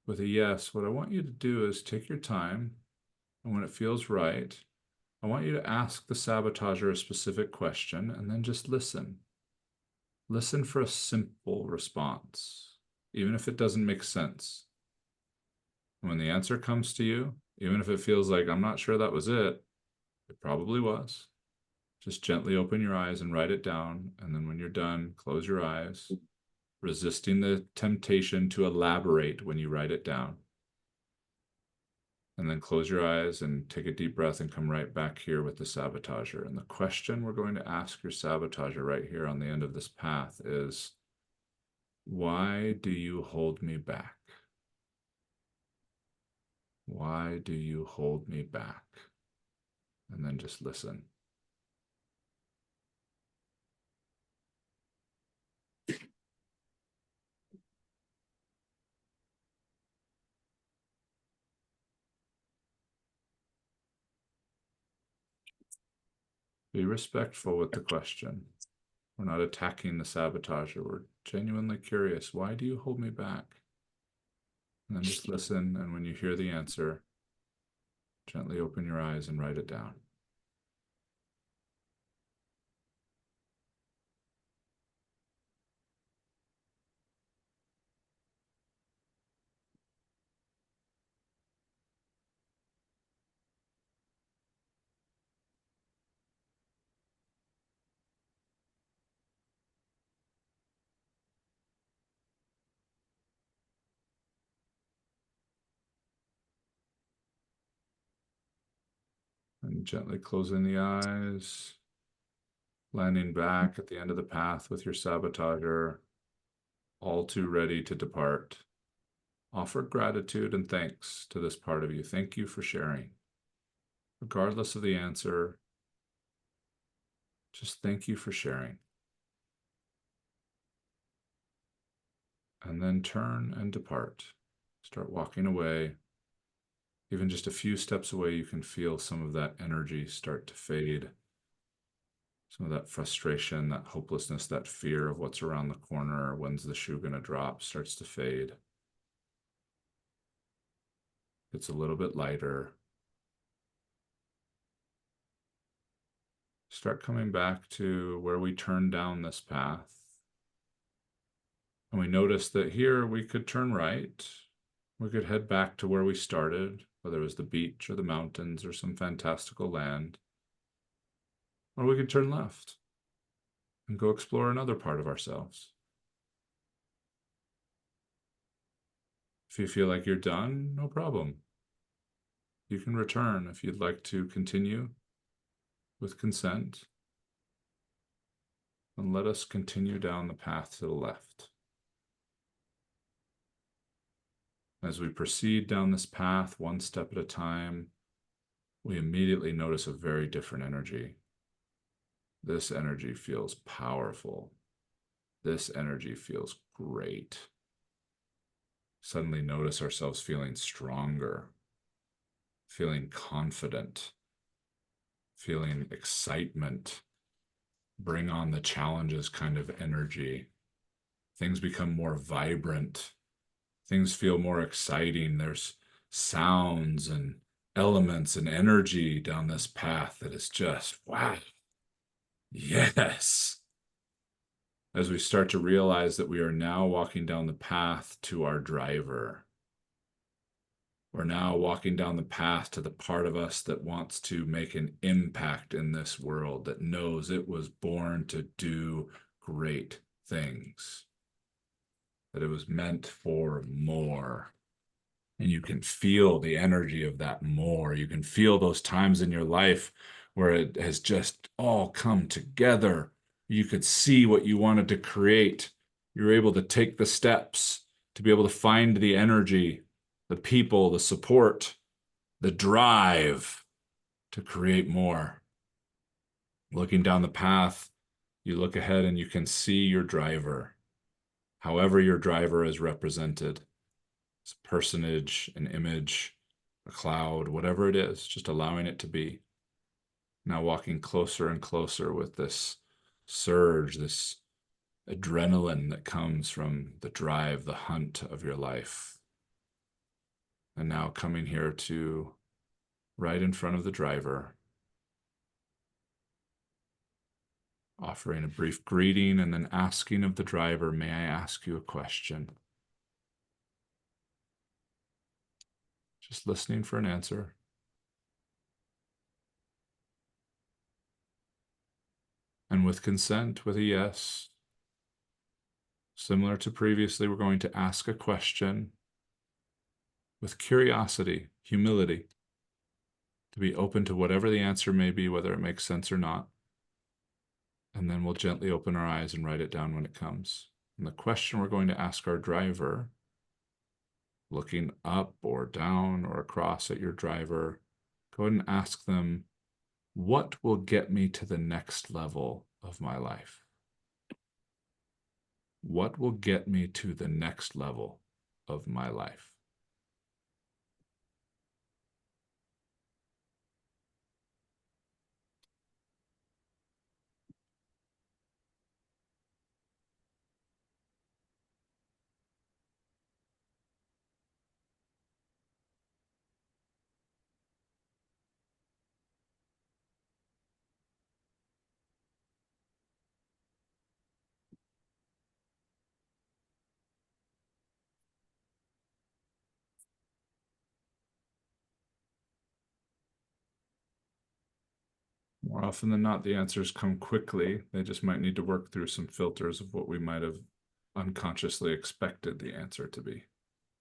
with a yes, what I want you to do is take your time, and when it feels right, I want you to ask the sabotager a specific question and then just listen. Listen for a simple response, even if it doesn't make sense. When the answer comes to you, even if it feels like, I'm not sure that was it probably was. Just gently open your eyes and write it down. And then when you're done, close your eyes, resisting the temptation to elaborate when you write it down. And then close your eyes and take a deep breath and come right back here with the sabotager. And the question we're going to ask your sabotager right here on the end of this path is, why do you hold me back? Why do you hold me back? And then just listen. Be respectful with the question. We're not attacking the sabotager. We're genuinely curious. Why do you hold me back? And then just listen, and when you hear the answer, gently open your eyes and write it down. And gently closing the eyes, landing back at the end of the path with your sabotager, all too ready to depart. Offer gratitude and thanks to this part of you. Thank you for sharing. Regardless of the answer, just thank you for sharing. And then turn and depart. Start walking away. Even just a few steps away, you can feel some of that energy start to fade. Some of that frustration, that hopelessness, that fear of what's around the corner, when's the shoe going to drop, starts to fade. It's a little bit lighter. Start coming back to where we turned down this path. And we noticed that here we could turn right. We could head back to where we started, whether it was the beach or the mountains or some fantastical land. Or we could turn left and go explore another part of ourselves. If you feel like you're done, no problem. You can return if you'd like to continue with consent. And let us continue down the path to the left. As we proceed down this path, one step at a time, we immediately notice a very different energy. This energy feels powerful. This energy feels great. Suddenly notice ourselves feeling stronger, feeling confident, feeling excitement, bring on the challenges kind of energy. Things become more vibrant. Things feel more exciting. There's sounds and elements and energy down this path that is just, wow, yes. As we start to realize that we are now walking down the path to our driver. We're now walking down the path to the part of us that wants to make an impact in this world, that knows it was born to do great things, that it was meant for more. And you can feel the energy of that more. You can feel those times in your life where it has just all come together. You could see what you wanted to create. You're able to take the steps to be able to find the energy, the people, the support, the drive to create more. Looking down the path, you look ahead and you can see your driver, however your driver is represented. It's a personage, an image, a cloud, whatever it is, just allowing it to be. Now walking closer and closer with this surge, this adrenaline that comes from the drive, the hunt of your life. And now coming here to right in front of the driver, offering a brief greeting and then asking of the driver, may I ask you a question? Just listening for an answer. And with consent, with a yes, similar to previously, we're going to ask a question with curiosity, humility, to be open to whatever the answer may be, whether it makes sense or not. And then we'll gently open our eyes and write it down when it comes. And the question we're going to ask our driver, looking up or down or across at your driver, go ahead and ask them, what will get me to the next level of my life? What will get me to the next level of my life? More often than not, the answers come quickly. They just might need to work through some filters of what we might have unconsciously expected the answer to be.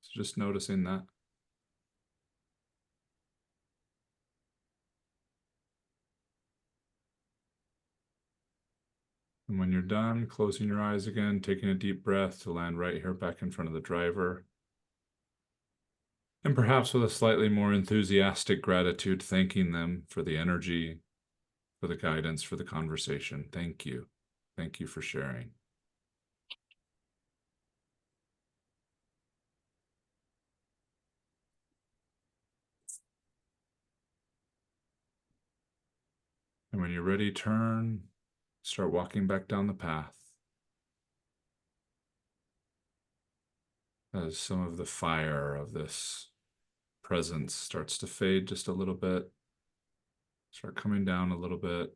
So just noticing that. And when you're done, closing your eyes again, taking a deep breath to land right here back in front of the driver. And perhaps with a slightly more enthusiastic gratitude, thanking them for the energy, for the guidance, for the conversation. Thank you. Thank you for sharing. And when you're ready, turn, start walking back down the path. As some of the fire of this presence starts to fade just a little bit, start coming down a little bit,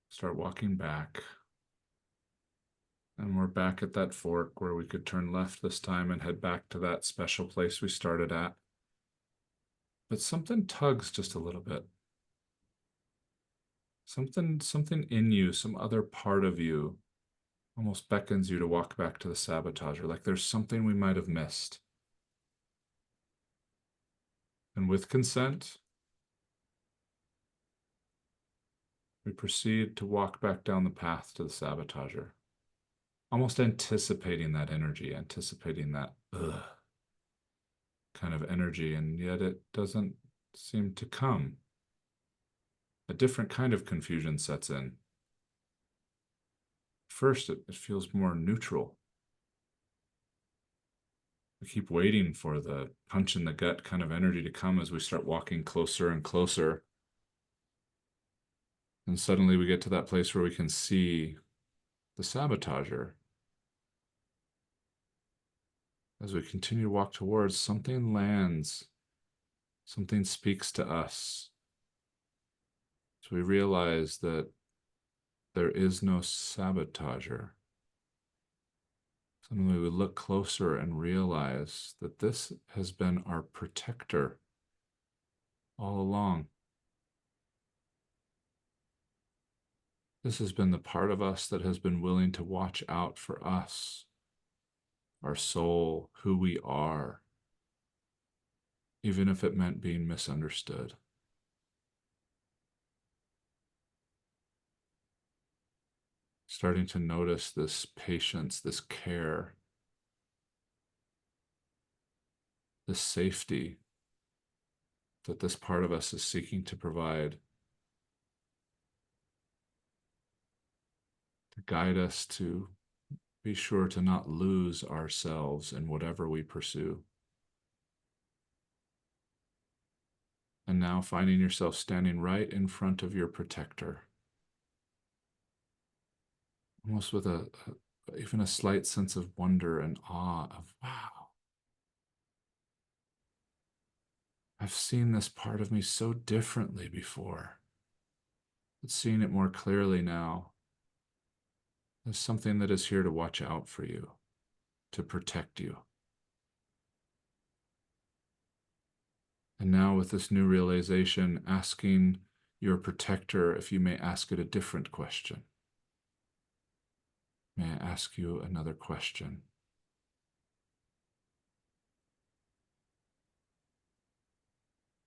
start walking back. And we're back at that fork where we could turn left this time and head back to that special place we started at. But something tugs just a little bit. Something in you, some other part of you almost beckons you to walk back to the sabotager, like there's something we might have missed. And with consent, we proceed to walk back down the path to the sabotager, almost anticipating that energy, anticipating that ugh kind of energy, and yet it doesn't seem to come. A different kind of confusion sets in. First, it feels more neutral. We keep waiting for the punch in the gut kind of energy to come as we start walking closer and closer. And suddenly we get to that place where we can see the sabotager. As we continue to walk towards, something lands, something speaks to us. So we realize that there is no sabotager. Suddenly we look closer and realize that this has been our protector all along. This has been the part of us that has been willing to watch out for us, our soul, who we are, even if it meant being misunderstood. Starting to notice this patience, this care, this safety that this part of us is seeking to provide, to guide us to be sure to not lose ourselves in whatever we pursue. And now finding yourself standing right in front of your protector, almost with even a slight sense of wonder and awe of, wow, I've seen this part of me so differently before, but seeing it more clearly now, there's something that is here to watch out for you, to protect you. And now with this new realization, asking your protector if you may ask it a different question. May I ask you another question?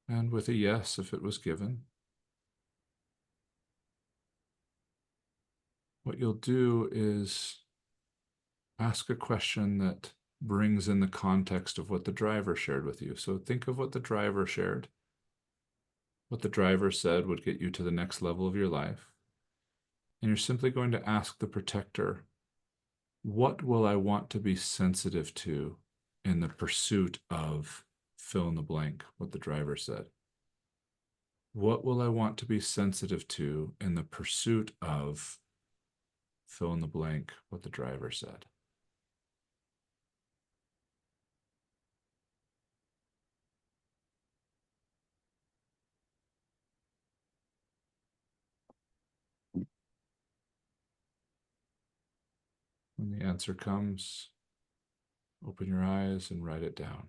And with a yes, if it was given, what you'll do is ask a question that brings in the context of what the driver shared with you. So think of what the driver shared. What the driver said would get you to the next level of your life. And you're simply going to ask the protector, what will I want to be sensitive to in the pursuit of fill in the blank, what the driver said? What will I want to be sensitive to in the pursuit of fill in the blank, what the driver said? When the answer comes, open your eyes and write it down.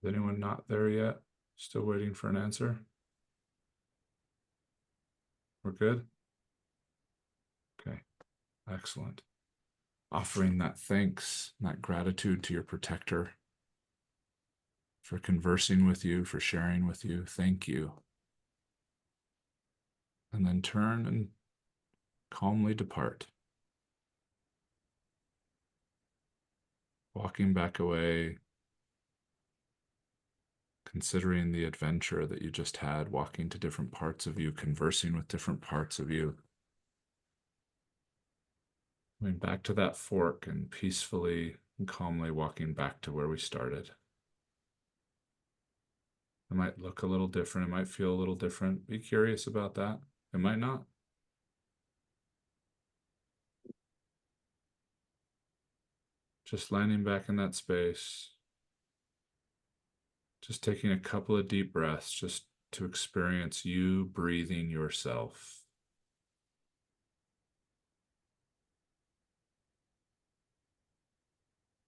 Is anyone not there yet? Still waiting for an answer? We're good? Okay, excellent. Offering that thanks, that gratitude to your protector for conversing with you, for sharing with you. Thank you. And then turn and calmly depart. Walking back away, considering the adventure that you just had, walking to different parts of you, conversing with different parts of you. Going back to that fork and peacefully and calmly walking back to where we started. It might look a little different. It might feel a little different. Be curious about that. It might not. Just landing back in that space. Just taking a couple of deep breaths just to experience you breathing yourself.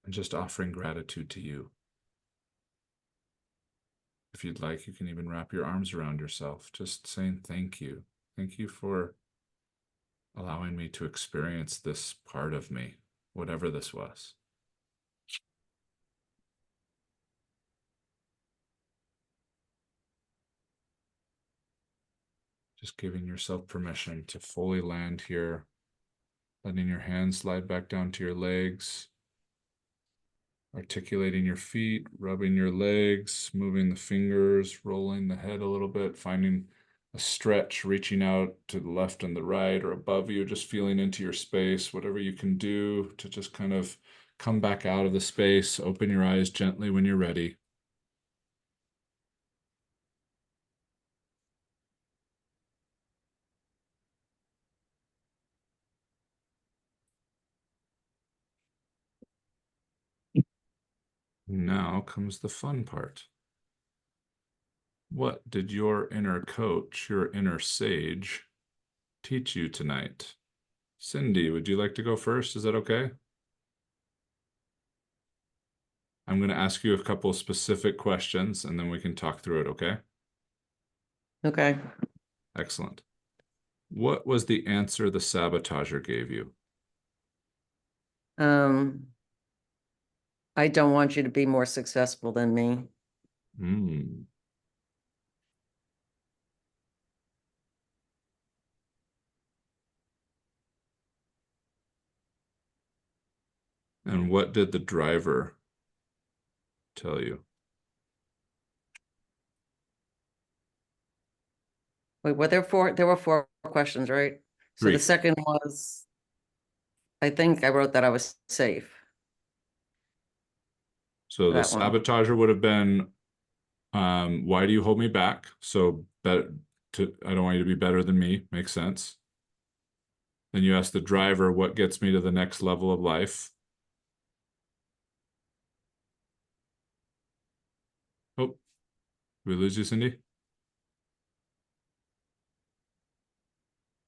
And just offering gratitude to you. If you'd like, you can even wrap your arms around yourself, just saying thank you. Thank you for allowing me to experience this part of me, whatever this was. Just giving yourself permission to fully land here, letting your hands slide back down to your legs, articulating your feet, rubbing your legs, moving the fingers, rolling the head a little bit, finding a stretch, reaching out to the left and the right or above you, just feeling into your space, whatever you can do to just kind of come back out of the space. Open your eyes gently when you're ready. Now comes the fun part. What did your inner coach, your inner sage, teach you tonight? Cindy, would you like to go first? Is that okay? I'm going to ask you a couple specific questions and then we can talk through it, okay? Okay. Excellent. What was the answer the sabotager gave you? I don't want you to be more successful than me. Hmm. And what did the driver tell you? Wait, were there were four questions, right? So Three. the second was, I think I wrote that I was safe. So the That one. sabotager would have been, why do you hold me back? So I don't want you to be better than me. Makes sense. Then you ask the driver, what gets me to the next level of life? Oh, did we lose you, Cindy?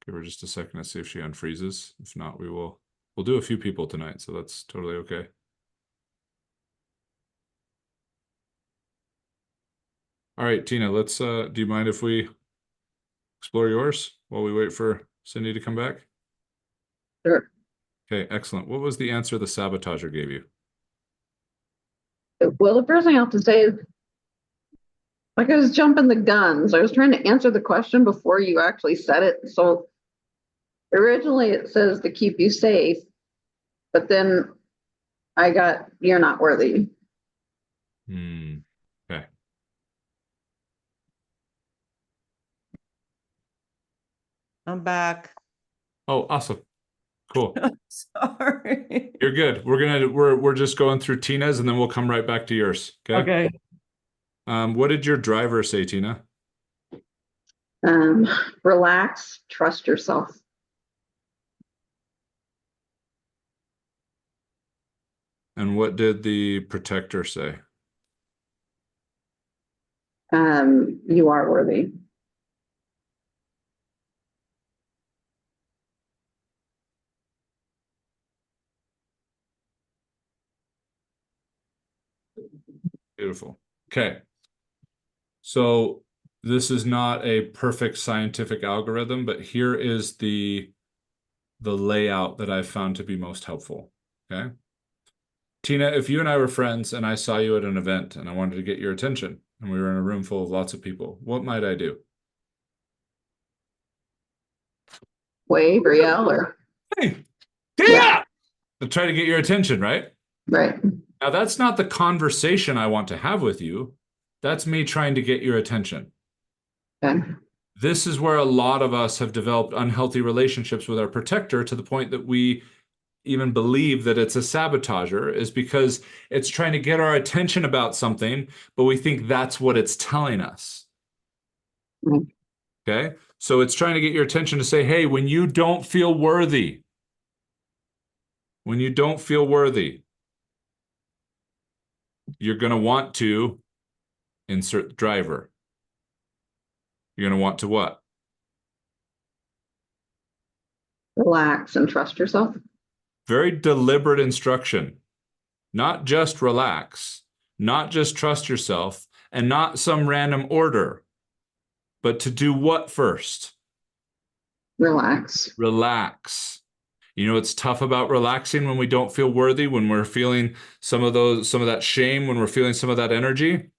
Give her just a second to see if she unfreezes. If not, we'll do a few people tonight, so that's totally okay. All right, Tina, let's do you mind if we explore yours while we wait for Cindy to come back? Sure. Okay, excellent. What was the answer the sabotager gave you? Well, the first thing I have to say is, like, I was jumping the guns. I was trying to answer the question before you actually said it. So originally it says to keep you safe, but then I got, you're not worthy. Okay. I'm back. Oh, awesome. Cool. Sorry. You're good. We're just going through Tina's and then we'll come right back to yours. Okay. What did your driver say, Tina? Relax, trust yourself. And what did the protector say? You are worthy. Beautiful. Okay. So this is not a perfect scientific algorithm, but here is the layout that I've found to be most helpful. Okay. Tina, if you and I were friends and I saw you at an event and I wanted to get your attention and we were in a room full of lots of people, what might I do? Wave or yell or, Hey, Tina! Yeah. I'll try to get your attention, right? right. Now, that's not the conversation I want to have with you, That's me trying to get your attention. Okay. This is where a lot of us have developed unhealthy relationships with our protector to the point that we even believe that it's a sabotager, is because it's trying to get our attention about something, but we think that's what it's telling us. Mm. Okay? So it's trying to get your attention to say, hey, when you don't feel worthy, you're going to want to insert the driver. You're going to want to what? Relax and trust yourself. Very deliberate instruction. Not just relax, not just trust yourself, and not some random order, but to do what first? Relax. Relax. You know what's tough about relaxing when we don't feel worthy, when we're feeling some of that shame, when we're feeling some of that energy,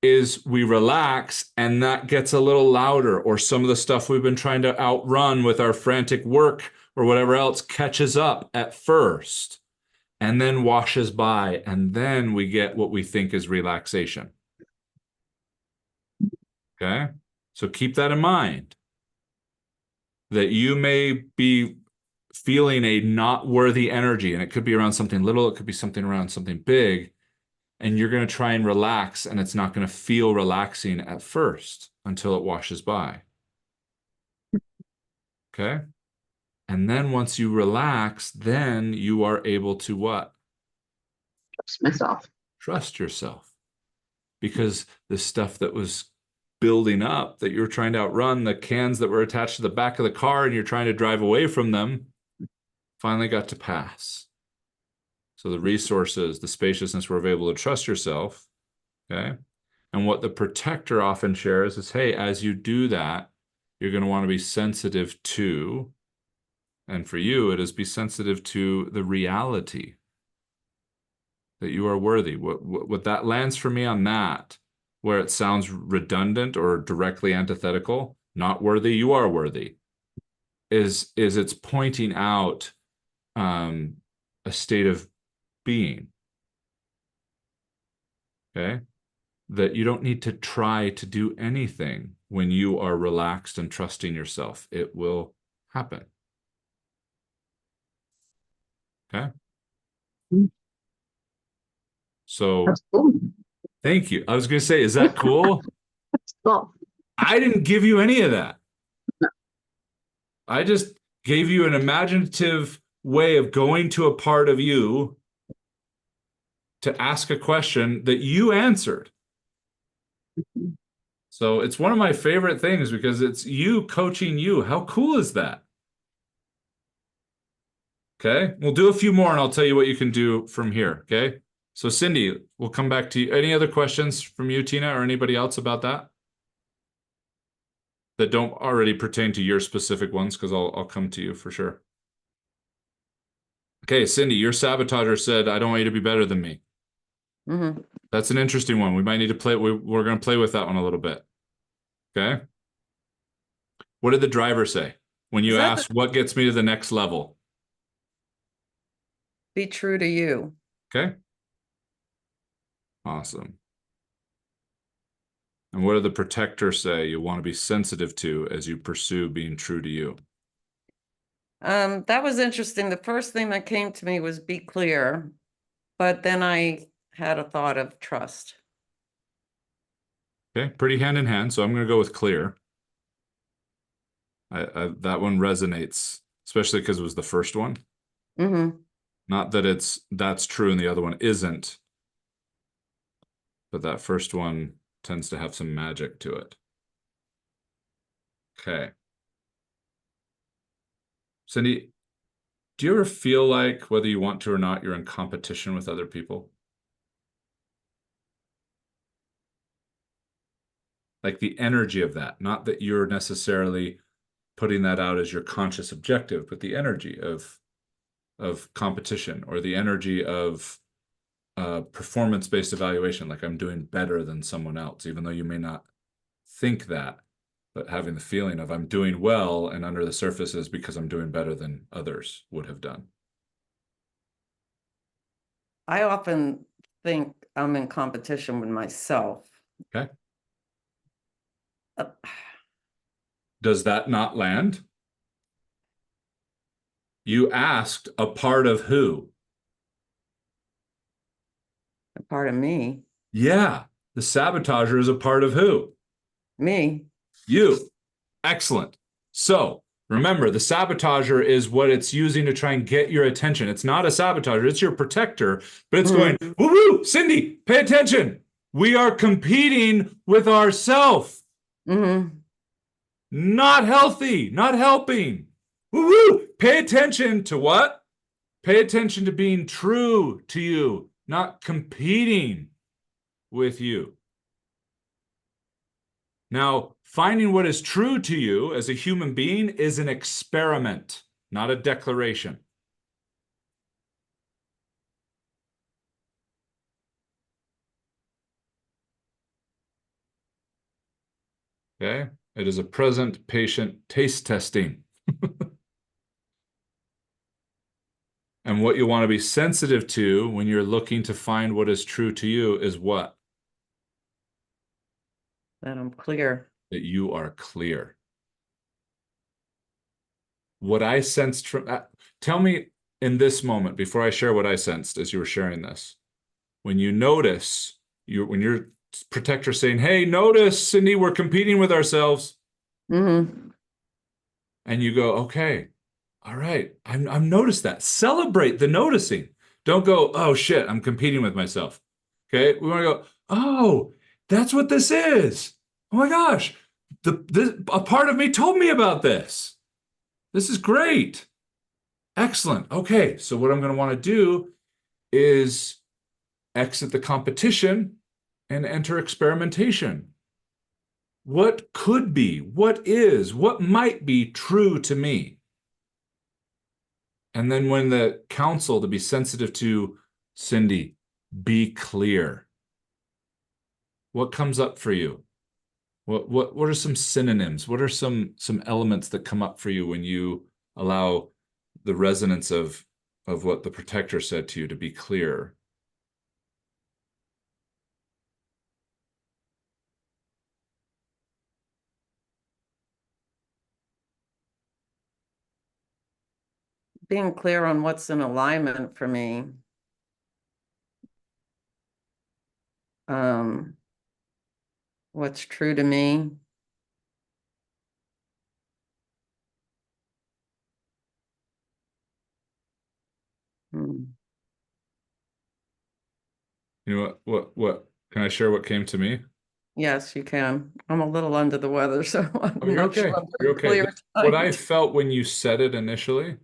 is we relax and that gets a little louder, or some of the stuff we've been trying to outrun with our frantic work or whatever else catches up at first and then washes by, and then we get what we think is relaxation. Okay? So keep that in mind, that you may be feeling a not worthy energy, and it could be around something little, it could be something around something big, and you're going to try and relax, and it's not going to feel relaxing at first until it washes by. Okay? And then once you relax, then you are able to what? Trust myself. Trust yourself. Because the stuff that was building up that you're trying to outrun, the cans that were attached to the back of the car and you're trying to drive away from them, finally got to pass. So the resources, the spaciousness were able to trust yourself. Okay. And what the protector often shares is, hey, as you do that, you're going to want to be sensitive to, and for you, it is be sensitive to the reality that you are worthy. What that lands for me on that, where it sounds redundant or directly antithetical, not worthy, you are worthy, is it's pointing out a state of being. Okay? That you don't need to try to do anything when you are relaxed and trusting yourself. It will happen. Okay? So, That's cool. thank you. I was going to say, is that cool? That's cool. I didn't give you any of that. I just gave you an imaginative way of going to a part of you to ask a question that you answered. So it's one of my favorite things because it's you coaching you. How cool is that? Okay, we'll do a few more and I'll tell you what you can do from here. Okay, so Cindy, we'll come back to you. Any other questions from you, Tina, or anybody else about that don't already pertain to your specific ones? Because I'll come to you for sure. Okay, Cindy, your sabotager said, I don't want you to be better than me. Mm-hmm. That's an interesting one. We might need to play. We're going to play with that one a little bit. Okay. What did the driver say when you asked, what gets me to the next level? Be true to you. Okay. Awesome. And what did the protector say you want to be sensitive to as you pursue being true to you? That was interesting. The first thing that came to me was be clear, but then I had a thought of trust. Okay, pretty hand in hand. So I'm going to go with clear. That one resonates, especially because it was the first one. Mm-hmm. Not that that's true and the other one isn't, but that first one tends to have some magic to it. Okay. Cindy, do you ever feel like, whether you want to or not, you're in competition with other people? Like the energy of that, not that you're necessarily putting that out as your conscious objective, but the energy of competition, or the energy of performance-based evaluation, like I'm doing better than someone else, even though you may not think that, but having the feeling of I'm doing well, and under the surface is because I'm doing better than others would have done. I often think I'm in competition with myself. Okay. Uh, Does that not land? You asked a part of who? A part of me. Yeah, the sabotager is a part of who? Me. You. Excellent. So remember, the sabotager is what it's using to try and get your attention. It's not a sabotager, it's your protector, but it's going, woo woo, Cindy, pay attention. We are competing with ourselves. Mm-hmm. Not healthy, not helping. Woo woo, pay attention to what? Pay attention to being true to you, not competing with you. Now, finding what is true to you as a human being is an experiment, not a declaration. Okay? It is a present patient taste testing. And what you want to be sensitive to when you're looking to find what is true to you is what? That I'm clear. That you are clear. What I sensed from, tell me in this moment, before I share what I sensed as you were sharing this, when you notice, when your protector saying, hey, notice, Cindy, we're competing with ourselves. Mm-hmm. And you go, okay, all right, I'm noticed that. Celebrate the noticing. Don't go, oh shit, I'm competing with myself. Okay, we want to go, oh, that's what this is. Oh my gosh, a part of me told me about this. This is great. Excellent. Okay, so what I'm going to want to do is exit the competition and enter experimentation. What could be, what is, what might be true to me? And then when the counsel to be sensitive to, Cindy, be clear. What comes up for you? What are some synonyms? What are some elements that come up for you when you allow the resonance of what the protector said to you to be clear? Being clear on what's in alignment for me. What's true to me. Hmm. You know what can I share what came to me? Yes, you can. I'm a little under the weather, so I'm Oh, you're not sure okay. I'm You're very okay. clear What I tonight. felt when you said it initially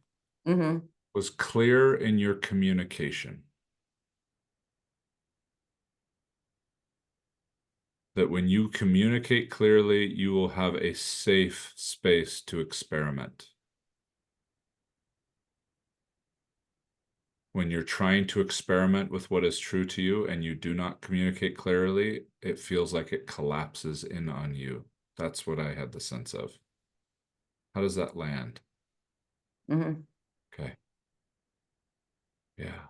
Mm-hmm. was clear in your communication. That when you communicate clearly, you will have a safe space to experiment. When you're trying to experiment with what is true to you and you do not communicate clearly, it feels like it collapses in on you. That's what I had the sense of. How does that land? Mm-hmm. Okay. Yeah.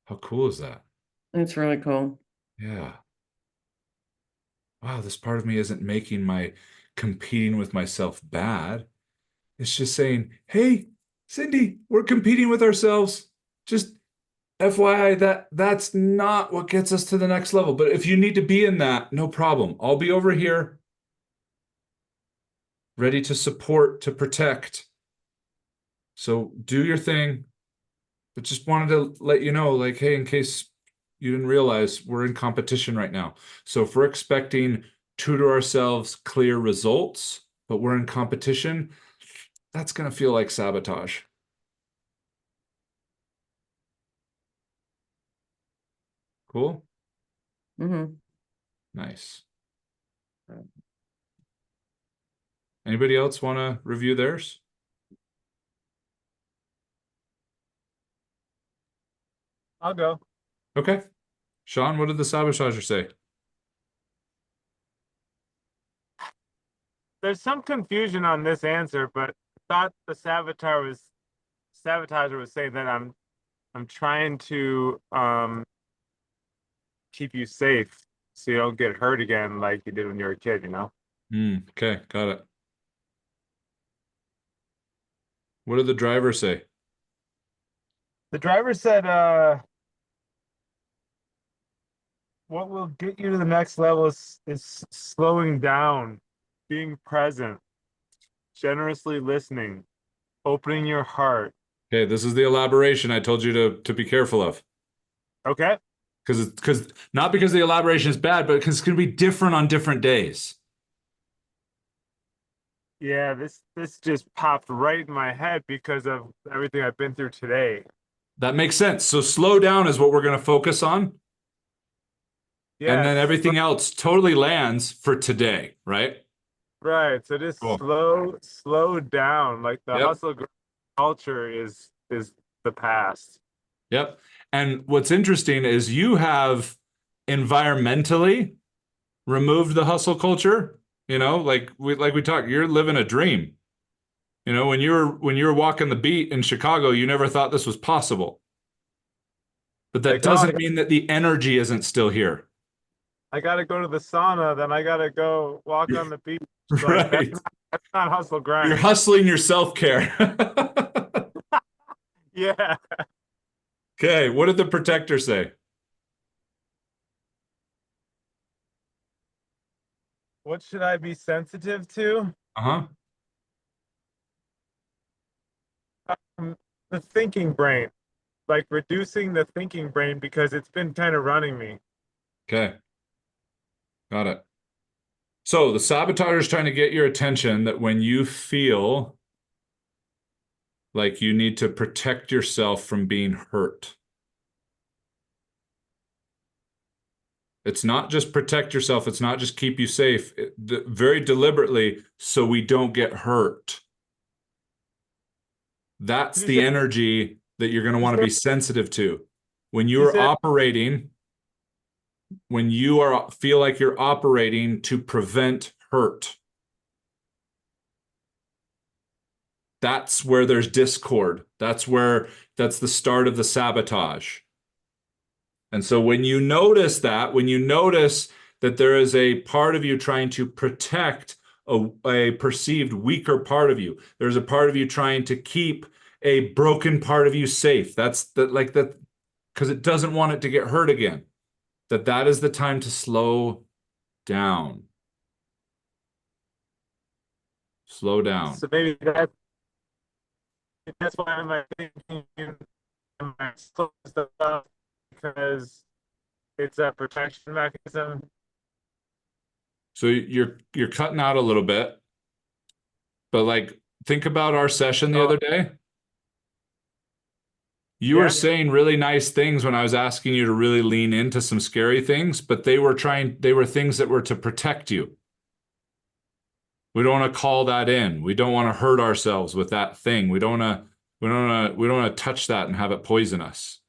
How cool is that? It's really cool. Yeah. Wow, this part of me isn't making my competing with myself bad. It's just saying, hey, Cindy, we're competing with ourselves. Just FYI, that's not what gets us to the next level. But if you need to be in that, no problem. I'll be over here, ready to support, to protect. So do your thing. But just wanted to let you know, like, hey, in case you didn't realize, we're in competition right now. So if we're expecting true to ourselves, clear results, but we're in competition, that's going to feel like sabotage. Cool? Mm-hmm. Nice. Anybody else want to review theirs? I'll go. Okay. Sean, what did the sabotager say? There's some confusion on this answer, but I thought the sabotager was saying that I'm trying to keep you safe so you don't get hurt again like you did when you were a kid, you know? Okay, got it. What did the driver say? The driver said, what will get you to the next level is slowing down, being present, generously listening, opening your heart. Okay, this is the elaboration I told you to be careful of. Okay. Because not because the elaboration is bad, but because it's going to be different on different days. Yeah, this just popped right in my head because of everything I've been through today. That makes sense. So slow down is what we're going to focus on. And then Yes, everything else totally lands for today, right? right. So just Cool. slow down. Like the Yep. hustle culture is the past. Yep. And what's interesting is you have environmentally removed the hustle culture. You know, like we talked, you're living a dream. You know, when you were walking the beat in Chicago, you never thought this was possible. But that Like, oh, doesn't mean that the energy isn't still here. I gotta go to the sauna, then I gotta go walk on the beach. Like Right. that's not hustle You're grind. hustling your self-care. Yeah. Okay, what did the protector say? What should I be sensitive to? Uh-huh. The thinking brain. Like reducing the thinking brain because it's been kind of running me. Okay. Got it. So the saboteur is trying to get your attention that when you feel like you need to protect yourself from being hurt, it's not just protect yourself, it's not just keep you safe, very deliberately, so we don't get hurt. That's You the said, energy that you're going to you want to said, be sensitive to. When you you're said, operating, when you are feel like you're operating to prevent hurt, that's where there's discord. That's the start of the sabotage. And so when you notice that, when you notice that there is a part of you trying to protect a perceived weaker part of you, there's a part of you trying to keep a broken part of you safe. That's that like that because it doesn't want it to get hurt again. That is the time to slow down. Slow down. so maybe that's why I'm thinking am I slow stuff up because it's a protection mechanism. So you're cutting out a little bit, but like think about our session the Oh, other day. You were yeah. saying really nice things when I was asking you to really lean into some scary things, but they were things that were to protect you. We don't want to call that in. We don't want to hurt ourselves with that thing. We don't want to touch that and have it poison us.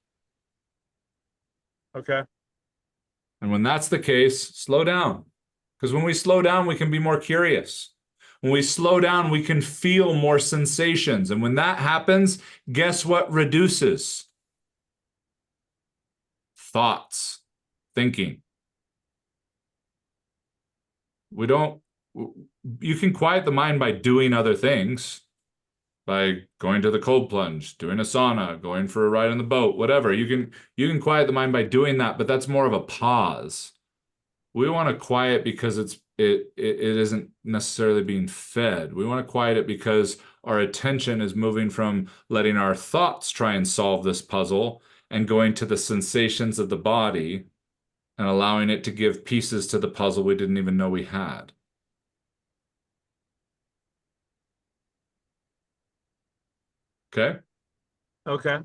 Okay. And when that's the case, slow down. Because when we slow down, we can be more curious. When we slow down, we can feel more sensations. And when that happens, guess what reduces? Thoughts, thinking. We don't, you can quiet the mind by doing other things, by going to the cold plunge, doing a sauna, going for a ride on the boat, whatever. You can quiet the mind by doing that, but that's more of a pause. We want to quiet because it isn't necessarily being fed. We want to quiet it because our attention is moving from letting our thoughts try and solve this puzzle and going to the sensations of the body and allowing it to give pieces to the puzzle we didn't even know we had. Okay? Okay.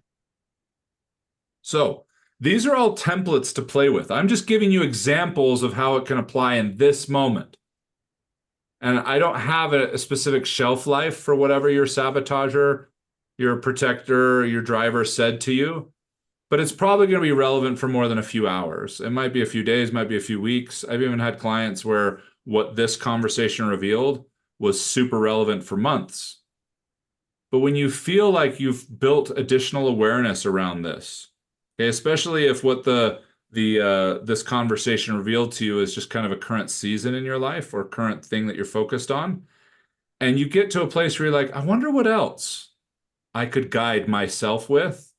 So these are all templates to play with. I'm just giving you examples of how it can apply in this moment. And I don't have a specific shelf life for whatever your sabotager, your protector, your driver said to you, but it's probably going to be relevant for more than a few hours. It might be a few days, might be a few weeks. I've even had clients where what this conversation revealed was super relevant for months. But when you feel like you've built additional awareness around this, okay, especially if what the this conversation revealed to you as just kind of a current season in your life or current thing that you're focused on. And you get to a place where you're like, I wonder what else I could guide myself with.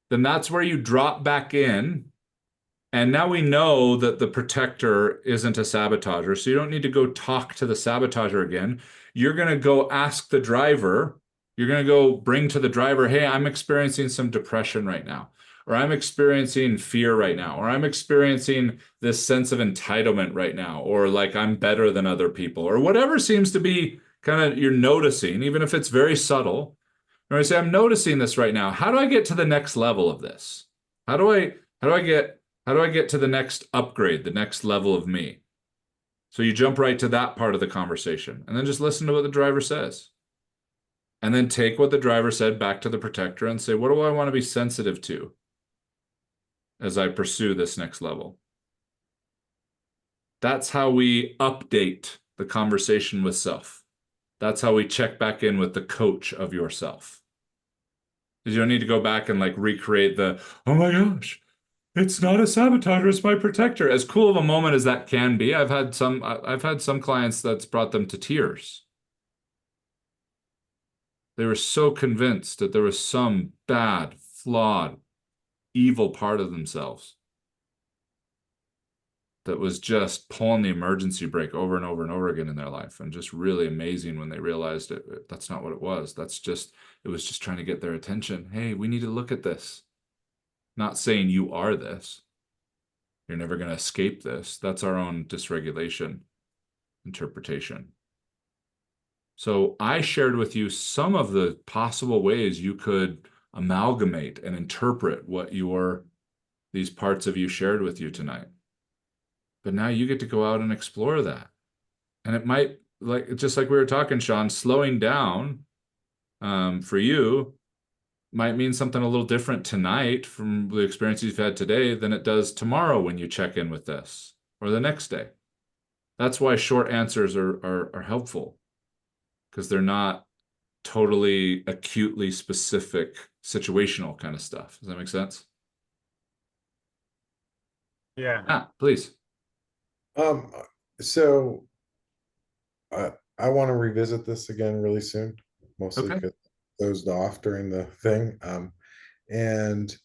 Then that's where you drop back in. And now we know that the protector isn't a sabotager. So you don't need to go talk to the sabotager again. You're going to go ask the driver. You're going to go bring to the driver, hey, I'm experiencing some depression right now, or I'm experiencing fear right now, or I'm experiencing this sense of entitlement right now, or like I'm better than other people, or whatever seems to be kind of you're noticing, even if it's very subtle. Or I say, I'm noticing this right now. How do I get to the next level of this? How do I get to the next upgrade, the next level of me? So you jump right to that part of the conversation and then just listen to what the driver says. And then take what the driver said back to the protector and say, what do I want to be sensitive to as I pursue this next level? That's how we update the conversation with self. That's how we check back in with the coach of yourself. Because you don't need to go back and like recreate the, oh my gosh, it's not a sabotager, it's my protector. As cool of a moment as that can be, I've had some clients that's brought them to tears. They were so convinced that there was some bad, flawed, evil part of themselves that was just pulling the emergency brake over and over and over again in their life, and just really amazing when they realized that's not what it was. It was just trying to get their attention. Hey, we need to look at this. Not saying you are this. You're never going to escape this. That's our own dysregulation interpretation. So I shared with you some of the possible ways you could amalgamate and interpret what these parts of you shared with you tonight. But now you get to go out and explore that. And it might, just like we were talking, Sean, slowing down for you might mean something a little different tonight from the experience you've had today than it does tomorrow when you check in with this, or the next day. That's why short answers are helpful, because they're not totally acutely specific situational kind of stuff. Does that make sense? Yeah. Please. So I want to revisit this again really soon, mostly Okay. because I dozed off during the thing. And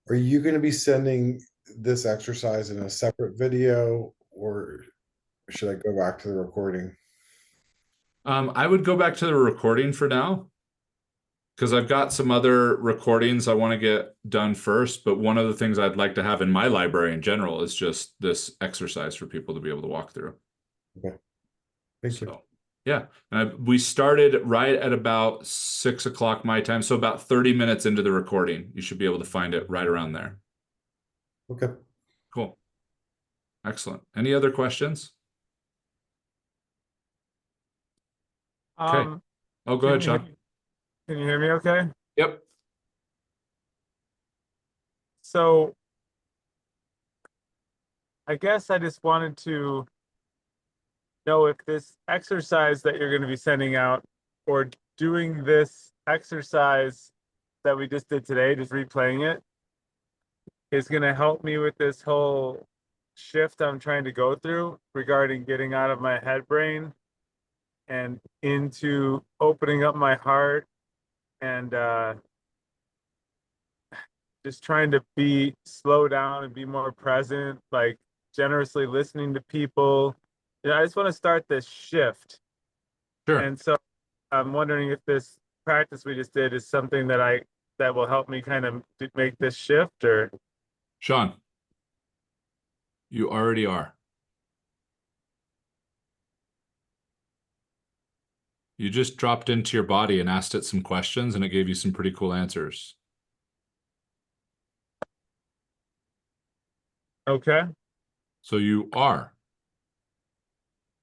are you going to be sending this exercise in a separate video, or should I go back to the recording? I would go back to the recording for now, because I've got some other recordings I want to get done first. But one of the things I'd like to have in my library in general is just this exercise for people to be able to walk through. Okay. Thank you. Yeah. And we started right at about 6 o'clock my time. So about 30 minutes into the recording, you should be able to find it right around there. Okay. Cool. Excellent. Any other questions? Okay. Oh, go ahead, Sean. Can you hear me okay? Yep. So I guess I just wanted to know if this exercise that you're going to be sending out, or doing this exercise that we just did today, just replaying it, is going to help me with this whole shift I'm trying to go through regarding getting out of my head brain and into opening up my heart and just trying to slow down and be more present, like generously listening to people. I just want to start this shift. Sure. And so I'm wondering if this practice we just did is something that will help me kind of make this shift. Or Sean, you already are. You just dropped into your body and asked it some questions, and it gave you some pretty cool answers. Okay. So you are.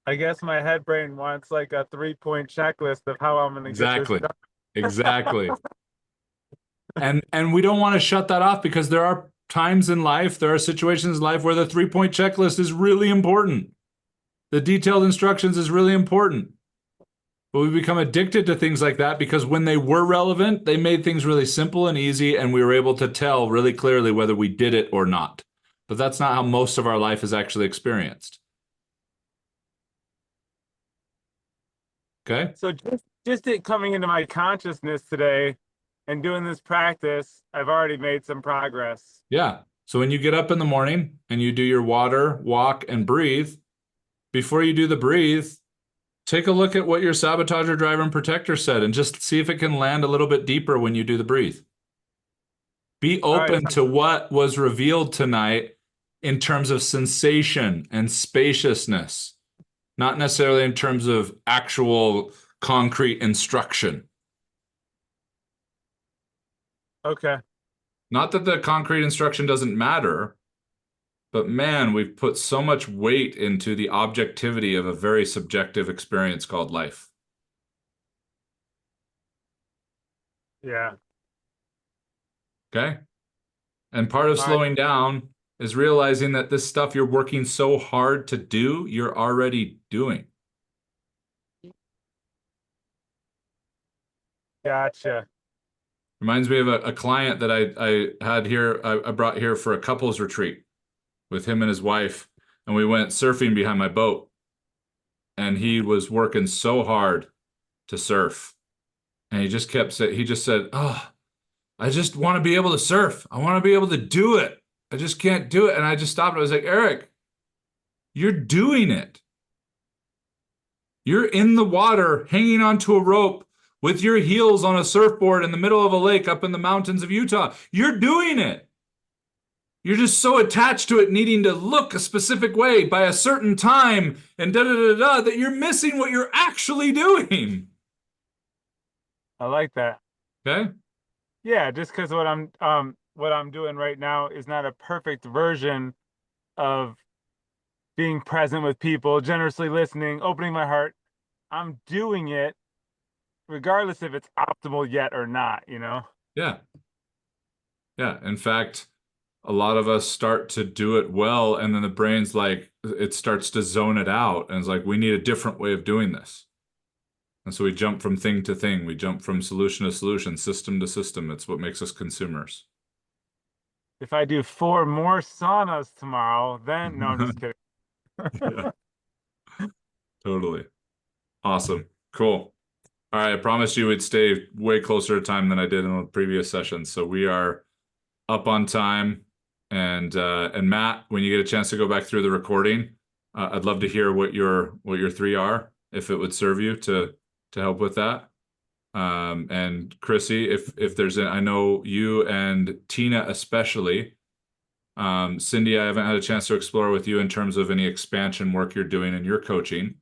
I guess my head brain wants like a 3-point checklist of how I'm going to get this done. Exactly. And we don't want to shut that off, because there are times in life, there are situations in life where the 3-point checklist is really important. The detailed instructions is really important. But we become addicted to things like that because when they were relevant, they made things really simple and easy, and we were able to tell really clearly whether we did it or not. But that's not how most of our life is actually experienced. Okay? So just it coming into my consciousness today and doing this practice, I've already made some progress. Yeah. So when you get up in the morning and you do your water, walk, and breathe, before you do the breathe, take a look at what your sabotager, driver, and protector said and just see if it can land a little bit deeper when you do the breathe. Be open to what was revealed tonight in terms of sensation and spaciousness, not necessarily in terms of actual concrete instruction. Okay. Not that the concrete instruction doesn't matter, but man, we've put so much weight into the objectivity of a very subjective experience called life. Yeah. Okay? And part of All right. slowing down is realizing that this stuff you're working so hard to do, you're already doing. Gotcha. Reminds me of a client that I had here, I brought here for a couples retreat with him and his wife, and we went surfing behind my boat. And he was working so hard to surf. And he just kept saying, he just said, "Oh, I just want to be able to surf. I want to be able to do it. I just can't do it." And I just stopped. I was like, "Eric, you're doing it. You're in the water, hanging onto a rope with your heels on a surfboard in the middle of a lake up in the mountains of Utah. You're doing it. You're just so attached to it needing to look a specific way by a certain time and da-da-da-da that you're missing what you're actually doing." I like that. Okay? Yeah, just because what I'm doing right now is not a perfect version of being present with people, generously listening, opening my heart. I'm doing it regardless if it's optimal yet or not, you know? Yeah. Yeah. In fact, a lot of us start to do it well, and then the brain's like, it starts to zone it out. And it's like, we need a different way of doing this. And so we jump from thing to thing. We jump from solution to solution, system to system. It's what makes us consumers. If I do 4 more saunas tomorrow, then no, I'm just kidding. Yeah, totally. Awesome. Cool. All right. I promised you we'd stay way closer to time than I did in the previous session. So we are up on time. And Matt, when you get a chance to go back through the recording, I'd love to hear what your 3 are, if it would serve you to help with that. And Chrissy, if there's I know you and Tina especially. Cindy, I haven't had a chance to explore with you in terms of any expansion work you're doing in your coaching,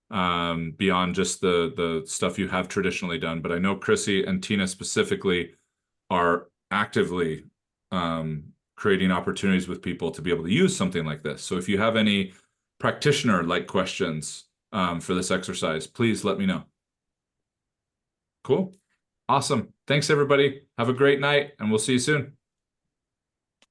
beyond just the stuff you have traditionally done. But I know Chrissy and Tina specifically are actively creating opportunities with people to be able to use something like this. So if you have any practitioner-like questions for this exercise, please let me know. Cool. Awesome. Thanks, everybody. Have a great night, and we'll see you soon.